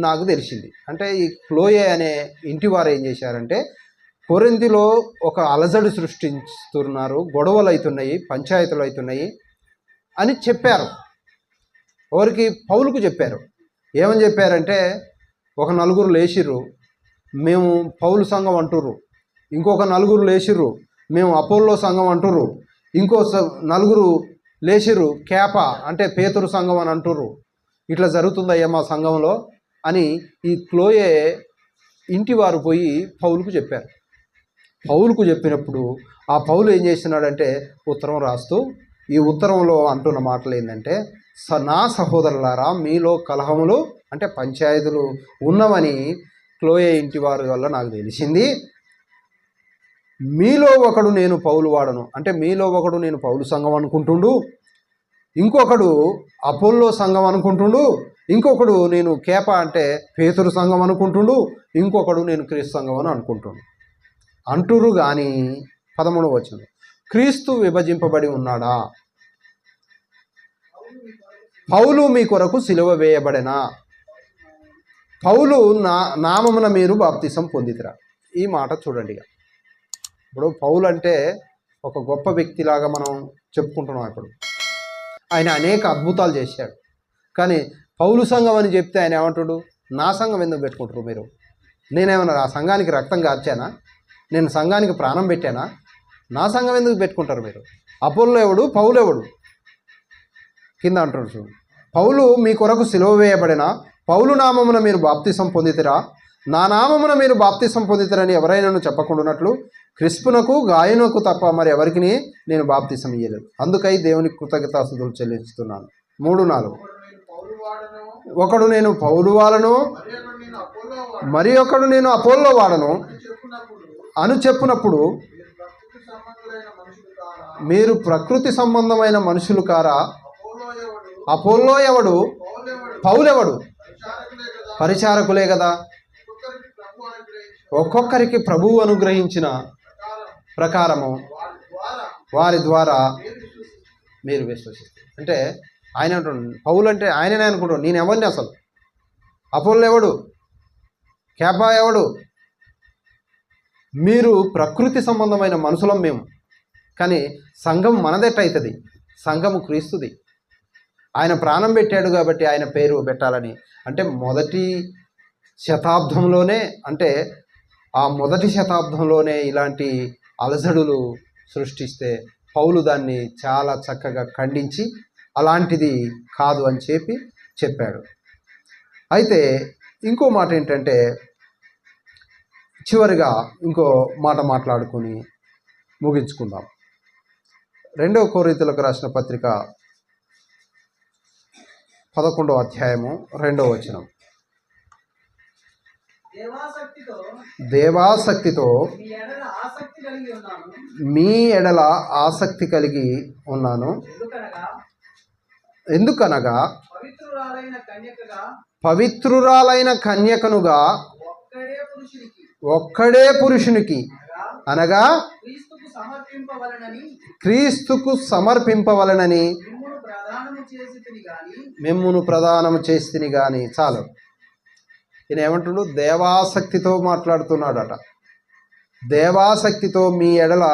నాకు తెలిసింది. అంటే ఈ క్లోయే అనే ఇంటి వారు ఏం చేశారంటే, కొరింథీలో ఒక అలజడి సృష్టిస్తున్నారు, గొడవలు అవుతున్నాయి, పంచాయతీలు అవుతున్నాయి అని చెప్పారు. ఎవరికి? పౌలుకు చెప్పారు. ఏమని చెప్పారంటే, ఒక నలుగురు లేచిర్రు, మేము పౌలు సంఘం అంటుర్రు, ఇంకొక నలుగురు లేచిర్రు, మేము అపోల్లో సంఘం అంటుర్రు, ఇంకో నలుగురు లేచిర్రు కేపా అంటే పేతురు సంఘం అని అంటుర్రు. ఇట్లా జరుగుతుందయ్యా మా సంఘంలో అని ఈ క్లోయే ఇంటి వారు పోయి పౌలుకు చెప్పారు. పౌలుకు చెప్పినప్పుడు ఆ పౌలు ఏం చేస్తున్నాడంటే ఉత్తరం రాస్తూ, ఈ ఉత్తరంలో అంటున్న మాటలు ఏంటంటే, నా సహోదరులారా, మీలో కలహములు అంటే పంచాయతీలు ఉన్నవని క్లోయే ఇంటి వారి వల్ల నాకు తెలిసింది. మీలో ఒకడు నేను పౌలు వాడను అంటే మీలో ఒకడు నేను పౌలు సంఘం అనుకుంటుండు, ఇంకొకడు అపోల్లో సంఘం అనుకుంటుండు, ఇంకొకడు నేను కేప అంటే పేతురు సంఘం అనుకుంటుండు, ఇంకొకడు నేను క్రీస్తు సంఘం అని అనుకుంటుండు. అంటురు కానీ 13వ వచనం, క్రీస్తు విభజింపబడి ఉన్నాడా? పౌలు మీ కొరకు సిలువ వేయబడెనా? పౌలు నామమున మీరు బాప్తిసం పొందితిరా? ఈ మాట చూడండి. ఇప్పుడు పౌలు అంటే ఒక గొప్ప వ్యక్తిలాగా మనం చెప్పుకుంటున్నాం. ఇప్పుడు ఆయన అనేక అద్భుతాలు చేశాడు. కానీ పౌలు సంఘం అని చెప్తే ఆయన ఏమంటాడు? నా సంఘం ఎందుకు పెట్టుకుంటారు మీరు? నేనేమన్నా ఆ సంఘానికి రక్తం కార్చానా? నేను సంఘానికి ప్రాణం పెట్టానా? నా సంఘం ఎందుకు పెట్టుకుంటారు మీరు? అపోల్లో ఎవడు? పౌలు ఎవడు? కింద అంటాడు చూడు, పౌలు మీ కొరకు సిలువ వేయబడిన పౌలు నామమున మీరు బాప్తిసం పొందితిరా? నా నామమున మీరు బాప్తిసం పొందితిరని ఎవరైనా చెప్పకుండానట్లు క్రిస్పునకు గాయనకు తప్ప మరి ఎవరికి నేను బాప్తిసం ఇయ్యలేదు. అందుకై దేవునికి కృతజ్ఞతాస్తుతులు చెల్లిస్తున్నాను. 3-4, ఒకడు నేను పౌలు వాడను, మరి ఒకడు నేను అపోల్లో వాడను అని చెప్పునప్పుడు మీరు ప్రకృతి సంబంధమైన మనుషులు కారా? అపోల్లో ఎవడు? పౌలెవడు? పరిచారకులే కదా. ఒక్కొక్కరికి ప్రభువు అనుగ్రహించిన ప్రకారము వారి ద్వారా మీరు విశ్వసిస్తారు. అంటే ఆయన అంటున్నాడు, పౌలు అంటే ఆయననే అనుకుంటాడు. నేను ఎవరిని అసలు? అపోల్లో ఎవడు? కేపా ఎవడు? మీరు ప్రకృతి సంబంధమైన మనుషులం మేము. కానీ సంఘం మనదెట్టయితుంది? సంఘము క్రీస్తుది. ఆయన ప్రాణం పెట్టాడు కాబట్టి ఆయన పేరు పెట్టాలని. అంటే మొదటి శతాబ్దంలోనే, అంటే ఆ మొదటి శతాబ్దంలోనే ఇలాంటి అలజడులు సృష్టిస్తే పౌలు దాన్ని చాలా చక్కగా ఖండించి అలాంటిది కాదు అని చెప్పాడు. అయితే ఇంకో మాట ఏంటంటే, చివరిగా ఇంకో మాట మాట్లాడుకుని ముగించుకుందాం. 2వ కొరింథీయులకు రాసిన పత్రిక 11వ అధ్యాయము 2వ వచనం, దేవాసక్తితో మీ ఎడల ఆసక్తి కలిగి ఉన్నాను. ఎందుకనగా పవిత్రురాలైన కన్యకనుగా ఒక్కడే పురుషునికి అనగా క్రీస్తుకు సమర్పింపవలనని మిమ్మును ప్రదానము చేసితిని గాని. చాలు. ఈయన ఏమంటుడు? దేవాసక్తితో మాట్లాడుతున్నాడట. దేవాసక్తితో మీ ఎడల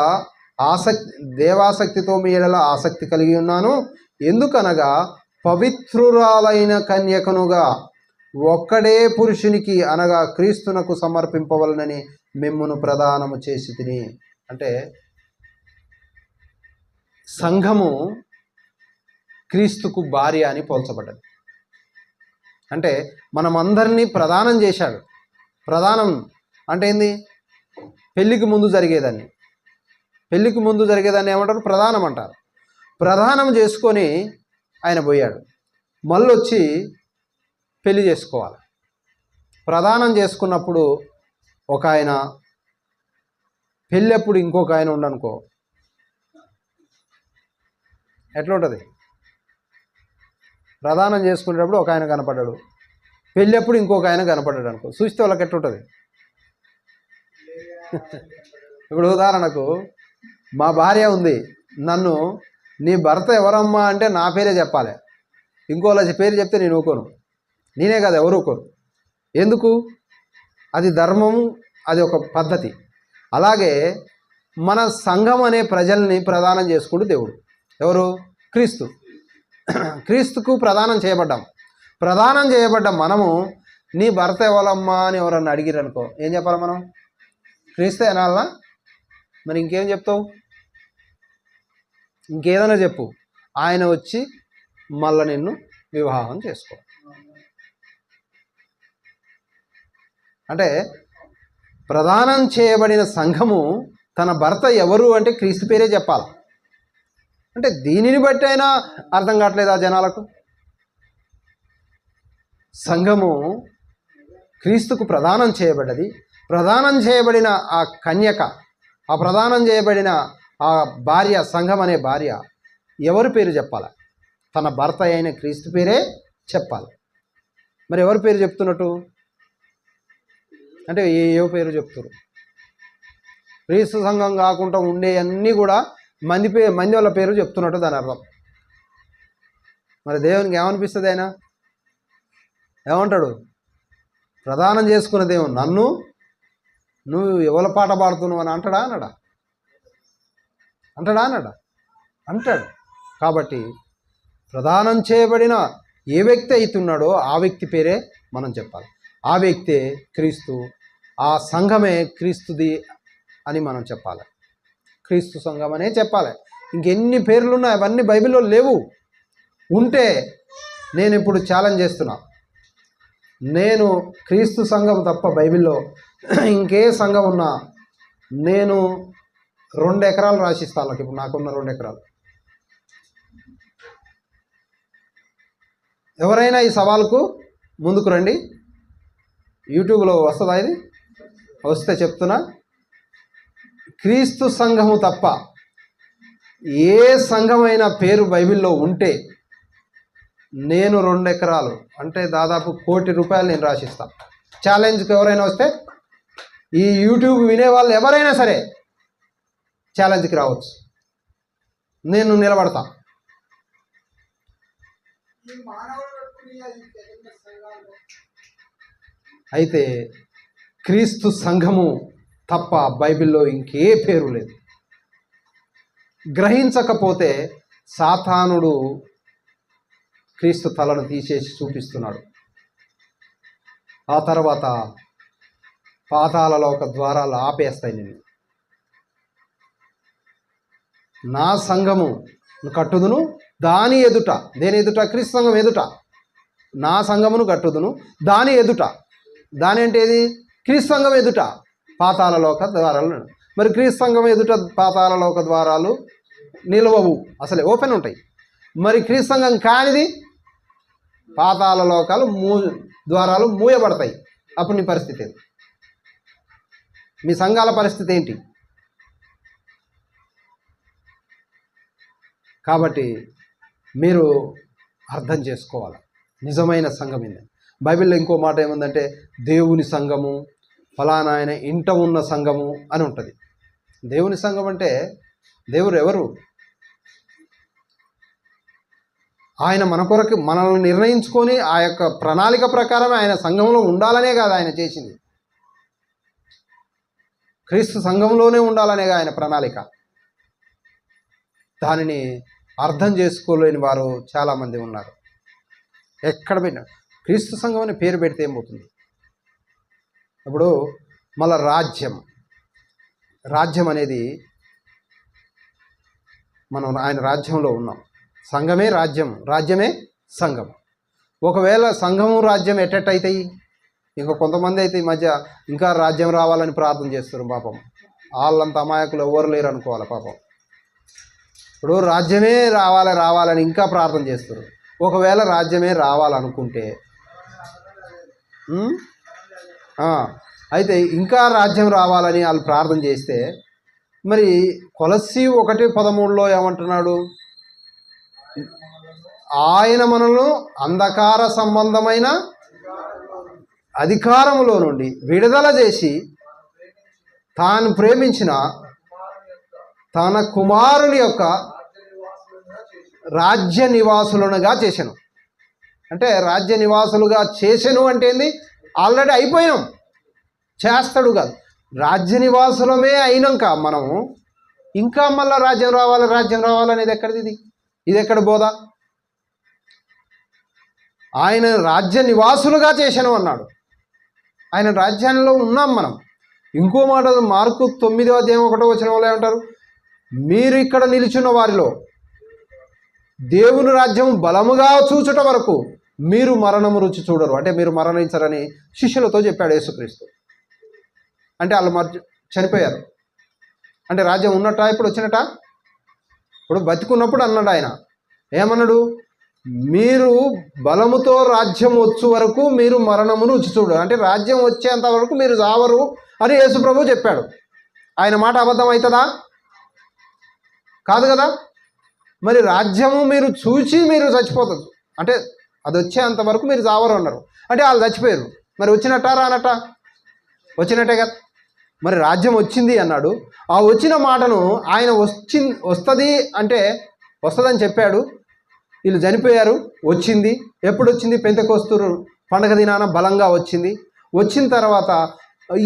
ఆసక్తి కలిగి ఉన్నాను. ఎందుకనగా పవిత్రురాలైన కన్యకనుగా ఒక్కడే పురుషునికి అనగా క్రీస్తునకు సమర్పింపవలనని మిమ్మును ప్రదానము చేసి తిని. అంటే సంఘము క్రీస్తుకు భార్య అని పోల్చబడ్డది. అంటే మనమందరినీ ప్రదానం చేశాడు. ప్రదానం అంటే ఏంది? పెళ్ళికి ముందు జరిగేదాన్ని ఏమంటారు? ప్రదానం అంటారు. ప్రదానం చేసుకొని ఆయన పోయాడు. మళ్ళొచ్చి పెళ్లి చేసుకోవాలి. ప్రదానం చేసుకున్నప్పుడు ఒక ఆయన, పెళ్ళప్పుడు ఇంకొక ఆయన ఉండనుకో, ఎట్లా ఉంటుంది? ప్రదానం చేసుకునేటప్పుడు ఒక ఆయన కనపడ్డాడు, పెళ్ళప్పుడు ఇంకొక ఆయన కనపడ్డాడు అనుకో, చూస్తే వాళ్ళకి ఎట్లుంటుంది? ఇప్పుడు ఉదాహరణకు మా భార్య ఉంది, నన్ను నీ భర్త ఎవరమ్మా అంటే నా పేరే చెప్పాలి. ఇంకోళ్ళ పేరు చెప్తే నేను ఊకోను. నేనే కదా, ఎవరు ఊకోరు. ఎందుకు? అది ధర్మము, అది ఒక పద్ధతి. అలాగే మన సంఘం అనే ప్రజల్ని ప్రదానం చేసుకుంటూ దేవుడు ఎవరు? క్రీస్తు. క్రీస్తుకు ప్రదానం చేయబడ్డాం మనము. నీ భర్త ఎవరమ్మా అని ఎవరన్నా అడిగిరు అనుకో, ఏం చెప్పాలి మనం? క్రీస్తే అనాలనా? మరి ఇంకేం చెప్తావు? ఇంకేదైనా చెప్పు. ఆయన వచ్చి మళ్ళీ నిన్ను వివాహం చేసుకో. అంటే ప్రదానం చేయబడిన సంఘము తన భర్త ఎవరు అంటే క్రీస్తు పేరే చెప్పాలి. అంటే దీనిని బట్టి అయినా అర్థం కావట్లేదు ఆ జనాలకు. సంఘము క్రీస్తుకు ప్రదానం చేయబడ్డది. ప్రదానం చేయబడిన ఆ కన్యక, ఆ ప్రదానం చేయబడిన ఆ భార్య, సంఘం అనే భార్య ఎవరి పేరు చెప్పాలి? తన భర్త అయిన క్రీస్తు పేరే చెప్పాలి. మరి ఎవరి పేరు చెప్తున్నట్టు అంటే ఏ పేరు చెప్తారు? క్రీస్తు సంఘం కాకుండా ఉండే అన్నీ కూడా మంది వాళ్ళ పేరు చెప్తున్నట్టు దాని అర్థం. మరి దేవునికి ఏమనిపిస్తుంది? ఆయన ఏమంటాడు? ప్రదానం చేసుకున్న దేవుడు నన్ను నువ్వు ఎవరి పాట పాడుతున్నావు అని అంటాడా అన్నాడా? అంటాడు. కాబట్టి ప్రదానం చేయబడిన ఏ వ్యక్తి అవుతున్నాడో ఆ వ్యక్తి పేరే మనం చెప్పాలి. ఆ వ్యక్తే క్రీస్తు, ఆ సంఘమే క్రీస్తుది అని మనం చెప్పాలి. క్రీస్తు సంఘం అనే చెప్పాలి. ఇంకెన్ని పేర్లు ఉన్నాయి అవన్నీ బైబిల్లో లేవు. ఉంటే నేను ఇప్పుడు ఛాలెంజ్ చేస్తున్నా, నేను క్రీస్తు సంఘం తప్ప బైబిల్లో ఇంకే సంఘం ఉన్నా నేను 2 ఎకరాలు రాసిస్తాను. ఇప్పుడు నాకున్న 2 ఎకరాలు. ఎవరైనా ఈ సవాల్కు ముందుకు రండి. యూట్యూబ్లో వస్తుందా? ఇది వస్తే చెప్తున్నా, క్రీస్తు సంఘము తప్ప ఏ సంఘమైన పేరు బైబిల్లో ఉంటే నేను 2 ఎకరాలు అంటే దాదాపు ₹1 కోటి నేను రాసిస్తాను. ఛాలెంజ్కి ఎవరైనా వస్తే ఈ యూట్యూబ్ వినేవాళ్ళు ఎవరైనా సరే ఛాలెంజ్కి రావచ్చు, నేను నిలబడతా. అయితే క్రీస్తు సంఘము తప్ప బైబిల్లో ఇంకే పేరు లేదు. గ్రహించకపోతే సాతానుడు క్రీస్తు తలను తీసేసి చూపిస్తున్నాడు. ఆ తర్వాత పాతాళలో ఒక ద్వారాలు ఆపేస్తాయి. నేను నా సంఘము కట్టుదును దాని ఎదుట, దేని ఎదుట? క్రీస్తు సంఘం ఎదుట నా సంఘమును కట్టుదును దాని ఎదుట. దాని అంటే ఏది? క్రీస్తు సంఘం ఎదుట పాతాళలోక ద్వారాలు. మరి క్రీస్తు సంఘం ఎదుట పాతాళలోక ద్వారాలు నిలవవు, అసలే ఓపెన్ ఉంటాయి. మరి క్రీస్తు సంఘం కానిది పాతాళలోకాలు ద్వారాలు మూయబడతాయి. అప్పుడు నీ పరిస్థితి ఏంటి? మీ సంఘాల పరిస్థితి ఏంటి? కాబట్టి మీరు అర్థం చేసుకోవాలి నిజమైన సంఘం ఏంది. బైబిల్లో ఇంకో మాట ఏముందంటే దేవుని సంఘము, ఫలానా ఆయన ఇంట ఉన్న సంఘము అని ఉంటుంది. దేవుని సంఘం అంటే దేవుడు ఎవరు? ఆయన మన కొరకు మనల్ని నిర్ణయించుకొని ఆ యొక్క ప్రణాళిక ప్రకారం ఆయన సంఘంలో ఉండాలనే కాదు ఆయన చేసింది. క్రీస్తు సంఘంలోనే ఉండాలనే ఆయన ప్రణాళిక. దానిని అర్థం చేసుకోలేని వారు చాలామంది ఉన్నారు. ఎక్కడ పెట్టినా క్రీస్తు సంఘం అని పేరు పెడితే ఏమవుతుంది? ఇప్పుడు మళ్ళా రాజ్యం అనేది మనం ఆయన రాజ్యంలో ఉన్నాం. సంఘమే రాజ్యం, రాజ్యమే సంఘం. ఒకవేళ సంఘము రాజ్యం ఎట్టయితాయి? ఇంకా కొంతమంది అయితే ఈ మధ్య ఇంకా రాజ్యం రావాలని ప్రార్థన చేస్తారు. పాపం వాళ్ళంత అమాయకులు ఎవరు లేరు అనుకోవాలి. పాపం ఇప్పుడు రాజ్యమే రావాలని ఇంకా ప్రార్థన చేస్తారు. ఒకవేళ రాజ్యమే రావాలనుకుంటే అయితే ఇంకా రాజ్యం రావాలని వాళ్ళు ప్రార్థన చేస్తే మరి కొలస్సీ 1:13 ఏమంటున్నాడు? ఆయన మనల్ని అంధకార సంబంధమైన అధికారములో నుండి విడుదల చేసి తాను ప్రేమించిన తన కుమారుని యొక్క రాజ్య నివాసులుగా చేశాను. అంటే రాజ్య నివాసులుగా చేశాను అంటే ఏంది? ఆల్రెడీ అయిపోయినాం, చేస్తాడు కాదు. రాజ్య నివాసులమే అయినాక మనము ఇంకా మళ్ళీ రాజ్యం రావాలనేది ఎక్కడిది? ఇది ఎక్కడ బోధ? ఆయన రాజ్య నివాసులుగా చేశాను అన్నాడు. ఆయన రాజ్యాల్లో ఉన్నాం మనం. ఇంకో మాట మార్కు 9:1 ఏమంటారు? మీరు ఇక్కడ నిలిచిన వారిలో దేవుని రాజ్యం బలముగా చూచుట వరకు మీరు మరణము రుచి చూడరు. అంటే మీరు మరణించరని శిష్యులతో చెప్పాడు యేసుక్రీస్తు. అంటే వాళ్ళు చనిపోయారు. అంటే రాజ్యం ఉన్నట్ట? ఇప్పుడు వచ్చినట్ట? ఇప్పుడు బతికున్నప్పుడు అన్నాడు ఆయన. ఏమన్నాడు? మీరు బలముతో రాజ్యం వచ్చు వరకు మీరు మరణమును రుచి చూడరు. అంటే రాజ్యం వచ్చేంత వరకు మీరు చావరు అని యేసు ప్రభు చెప్పాడు. ఆయన మాట అబద్ధం అవుతుందా? కాదు కదా. మరి రాజ్యము మీరు చూచి మీరు చచ్చిపోతుంది అంటే అది వచ్చేంత వరకు మీరు చావరు అన్నారు. అంటే వాళ్ళు చచ్చిపోయారు. మరి వచ్చినట్టా రానట్టా? వచ్చినట్టే కదా. మరి రాజ్యం వచ్చింది అన్నాడు. ఆ వచ్చిన మాటను ఆయన వస్తుంది అంటే వస్తుందని చెప్పాడు. వీళ్ళు చనిపోయారు, వచ్చింది. ఎప్పుడు వచ్చింది? పెంతెకొస్తు పండగ దినాన బలంగా వచ్చింది. వచ్చిన తర్వాత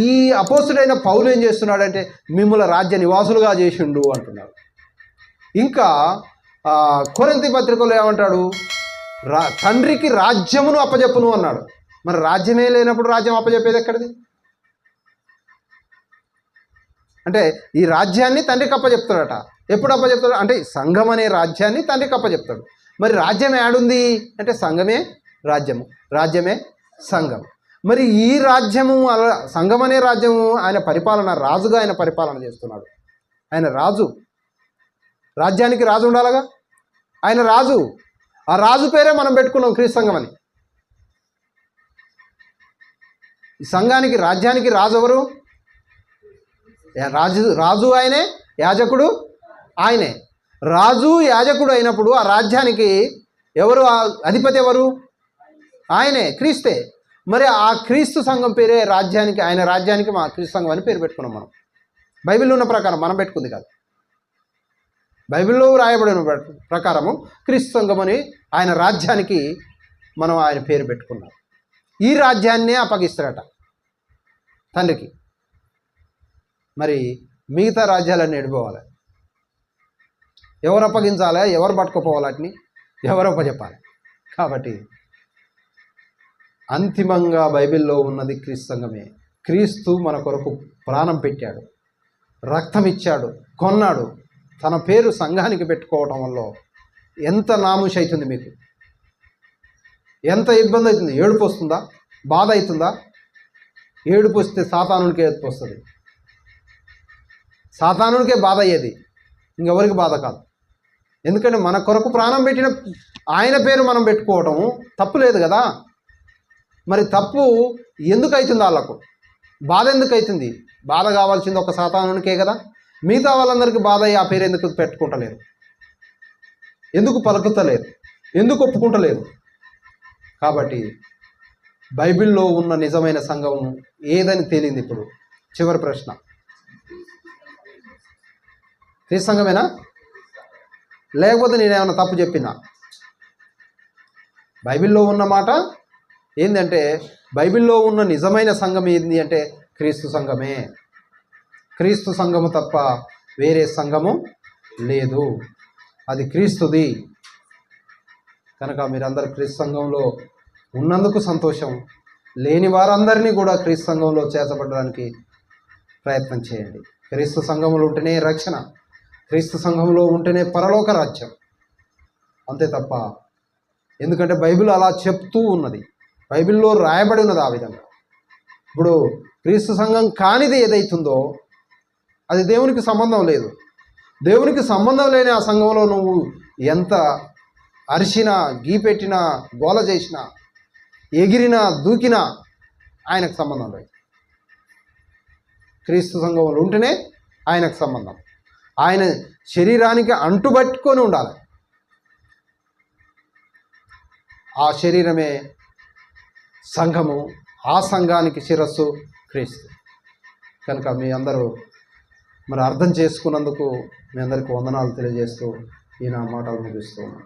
ఈ అపోస్తుడైన పౌలు ఏం చేస్తున్నాడంటే మిమ్మల్ని రాజ్య నివాసులుగా చేసిండు అంటున్నాడు. ఇంకా కొరింథీ పత్రికలో ఏమంటాడు? తండ్రికి రాజ్యమును అప్పజెప్పును అన్నాడు. మరి రాజ్యమే లేనప్పుడు రాజ్యం అప్పజెప్పేది ఎక్కడిది? అంటే ఈ రాజ్యాన్ని తండ్రికి అప్పచెప్తాడట. ఎప్పుడు అప్పచెప్తాడు? అంటే సంఘం అనే రాజ్యాన్ని తండ్రికి అప్పచెప్తాడు. మరి రాజ్యం ఏడుంది అంటే సంఘమే రాజ్యము, రాజ్యమే సంఘం. మరి ఈ రాజ్యము సంఘం అనే రాజ్యము ఆయన పరిపాలన, రాజుగా ఆయన పరిపాలన చేస్తున్నాడు. ఆయన రాజు, రాజ్యానికి రాజు ఉండాలిగా. ఆయన రాజు, ఆ రాజు పేరే మనం పెట్టుకున్నాం క్రీస్తు సంఘం అని. ఈ సంఘానికి రాజ్యానికి రాజు ఎవరు? రాజు ఆయనే, యాజకుడు ఆయనే. రాజు యాజకుడు అయినప్పుడు ఆ రాజ్యానికి ఎవరు అధిపతి? ఎవరు? ఆయనే, క్రీస్తే. మరి ఆ క్రీస్తు సంఘం పేరే రాజ్యానికి, ఆయన రాజ్యానికి మా క్రీస్తు సంఘం అని పేరు పెట్టుకున్నాం మనం. బైబిల్లో ఉన్న ప్రకారం మనం పెట్టుకుంది కాదు. బైబిల్లో రాయబడిన ప్రకారము క్రీస్తు సంఘం అని ఆయన రాజ్యానికి మనం ఆయన పేరు పెట్టుకున్నాం. ఈ రాజ్యాన్నే అప్పగిస్తారట తండ్రికి. మరి మిగతా రాజ్యాలన్నీ ఎడిపోవాలి. ఎవరు అప్పగించాలి? ఎవరు పట్టుకుపోవాలి? వాటిని ఎవరు అప్పచెప్పాలి? కాబట్టి అంతిమంగా బైబిల్లో ఉన్నది క్రీస్తు సంఘమే. క్రీస్తు మన కొరకు ప్రాణం పెట్టాడు, రక్తం ఇచ్చాడు, కొన్నాడు. తన పేరు సంఘానికి పెట్టుకోవటం వల్ల ఎంత నాముష అవుతుంది మీకు, ఎంత ఇబ్బంది అవుతుంది. ఏడుపు వస్తుందా? బాధ అవుతుందా? ఏడుపు వస్తే సాతానునికే ఏడుపు వస్తుంది. సాతానునికే బాధ అయ్యేది, ఇంకెవరికి బాధ కాదు. ఎందుకంటే మన కొరకు ప్రాణం పెట్టిన ఆయన పేరు మనం పెట్టుకోవటము తప్పు లేదు కదా. మరి తప్పు ఎందుకు అవుతుంది? వాళ్ళకు బాధ ఎందుకు అవుతుంది? బాధ కావాల్సింది ఒక సాతానునికే కదా. మిగతా వాళ్ళందరికీ బాధ అయ్యి ఆ పేరు ఎందుకు పెట్టుకుంటలేరు? ఎందుకు పలుకుతలేరు? ఎందుకు ఒప్పుకుంటలేరు? కాబట్టి బైబిల్లో ఉన్న నిజమైన సంఘం ఏదని తేలింది. ఇప్పుడు చివరి ప్రశ్న, క్రీస్తు సంఘమేనా? లేకపోతే నేనేమన్నా తప్పు చెప్పినా? బైబిల్లో ఉన్న మాట ఏంటంటే, బైబిల్లో ఉన్న నిజమైన సంఘం ఏంది అంటే క్రీస్తు సంఘమే. క్రీస్తు సంఘము తప్ప వేరే సంఘము లేదు, అది క్రీస్తుది. కనుక మీరందరూ క్రీస్తు సంఘంలో ఉన్నందుకు సంతోషం. లేని వారందరినీ కూడా క్రీస్తు సంఘంలో చేర్చబడడానికి ప్రయత్నం చేయండి. క్రీస్తు సంఘంలో ఉంటేనే రక్షణ, క్రీస్తు సంఘంలో ఉంటేనే పరలోక రాజ్యం. అంతే తప్ప, ఎందుకంటే బైబిల్ అలా చెప్తూ ఉన్నది, బైబిల్లో రాయబడి ఉన్నది ఆ విధంగా. ఇప్పుడు క్రీస్తు సంఘం కానిది ఏదైతుందో అది దేవునికి సంబంధం లేదు. దేవునికి సంబంధం లేని ఆ సంఘంలో నువ్వు ఎంత అరిచినా, గీపెట్టినా, గోల చేసినా, ఎగిరినా, దూకినా ఆయనకు సంబంధం లేదు. క్రీస్తు సంఘంలో ఉంటేనే ఆయనకు సంబంధం. ఆయన శరీరానికి అంటుబట్టుకొని ఉండాలి. ఆ శరీరమే సంఘము, ఆ సంఘానికి శిరస్సు క్రీస్తు. కనుక మీ అందరూ మరి అర్థం చేసుకున్నందుకు మీ అందరికీ వందనాలు తెలియజేస్తూ ఈ నా మాటలు ముగిస్తూ ఉన్నాను.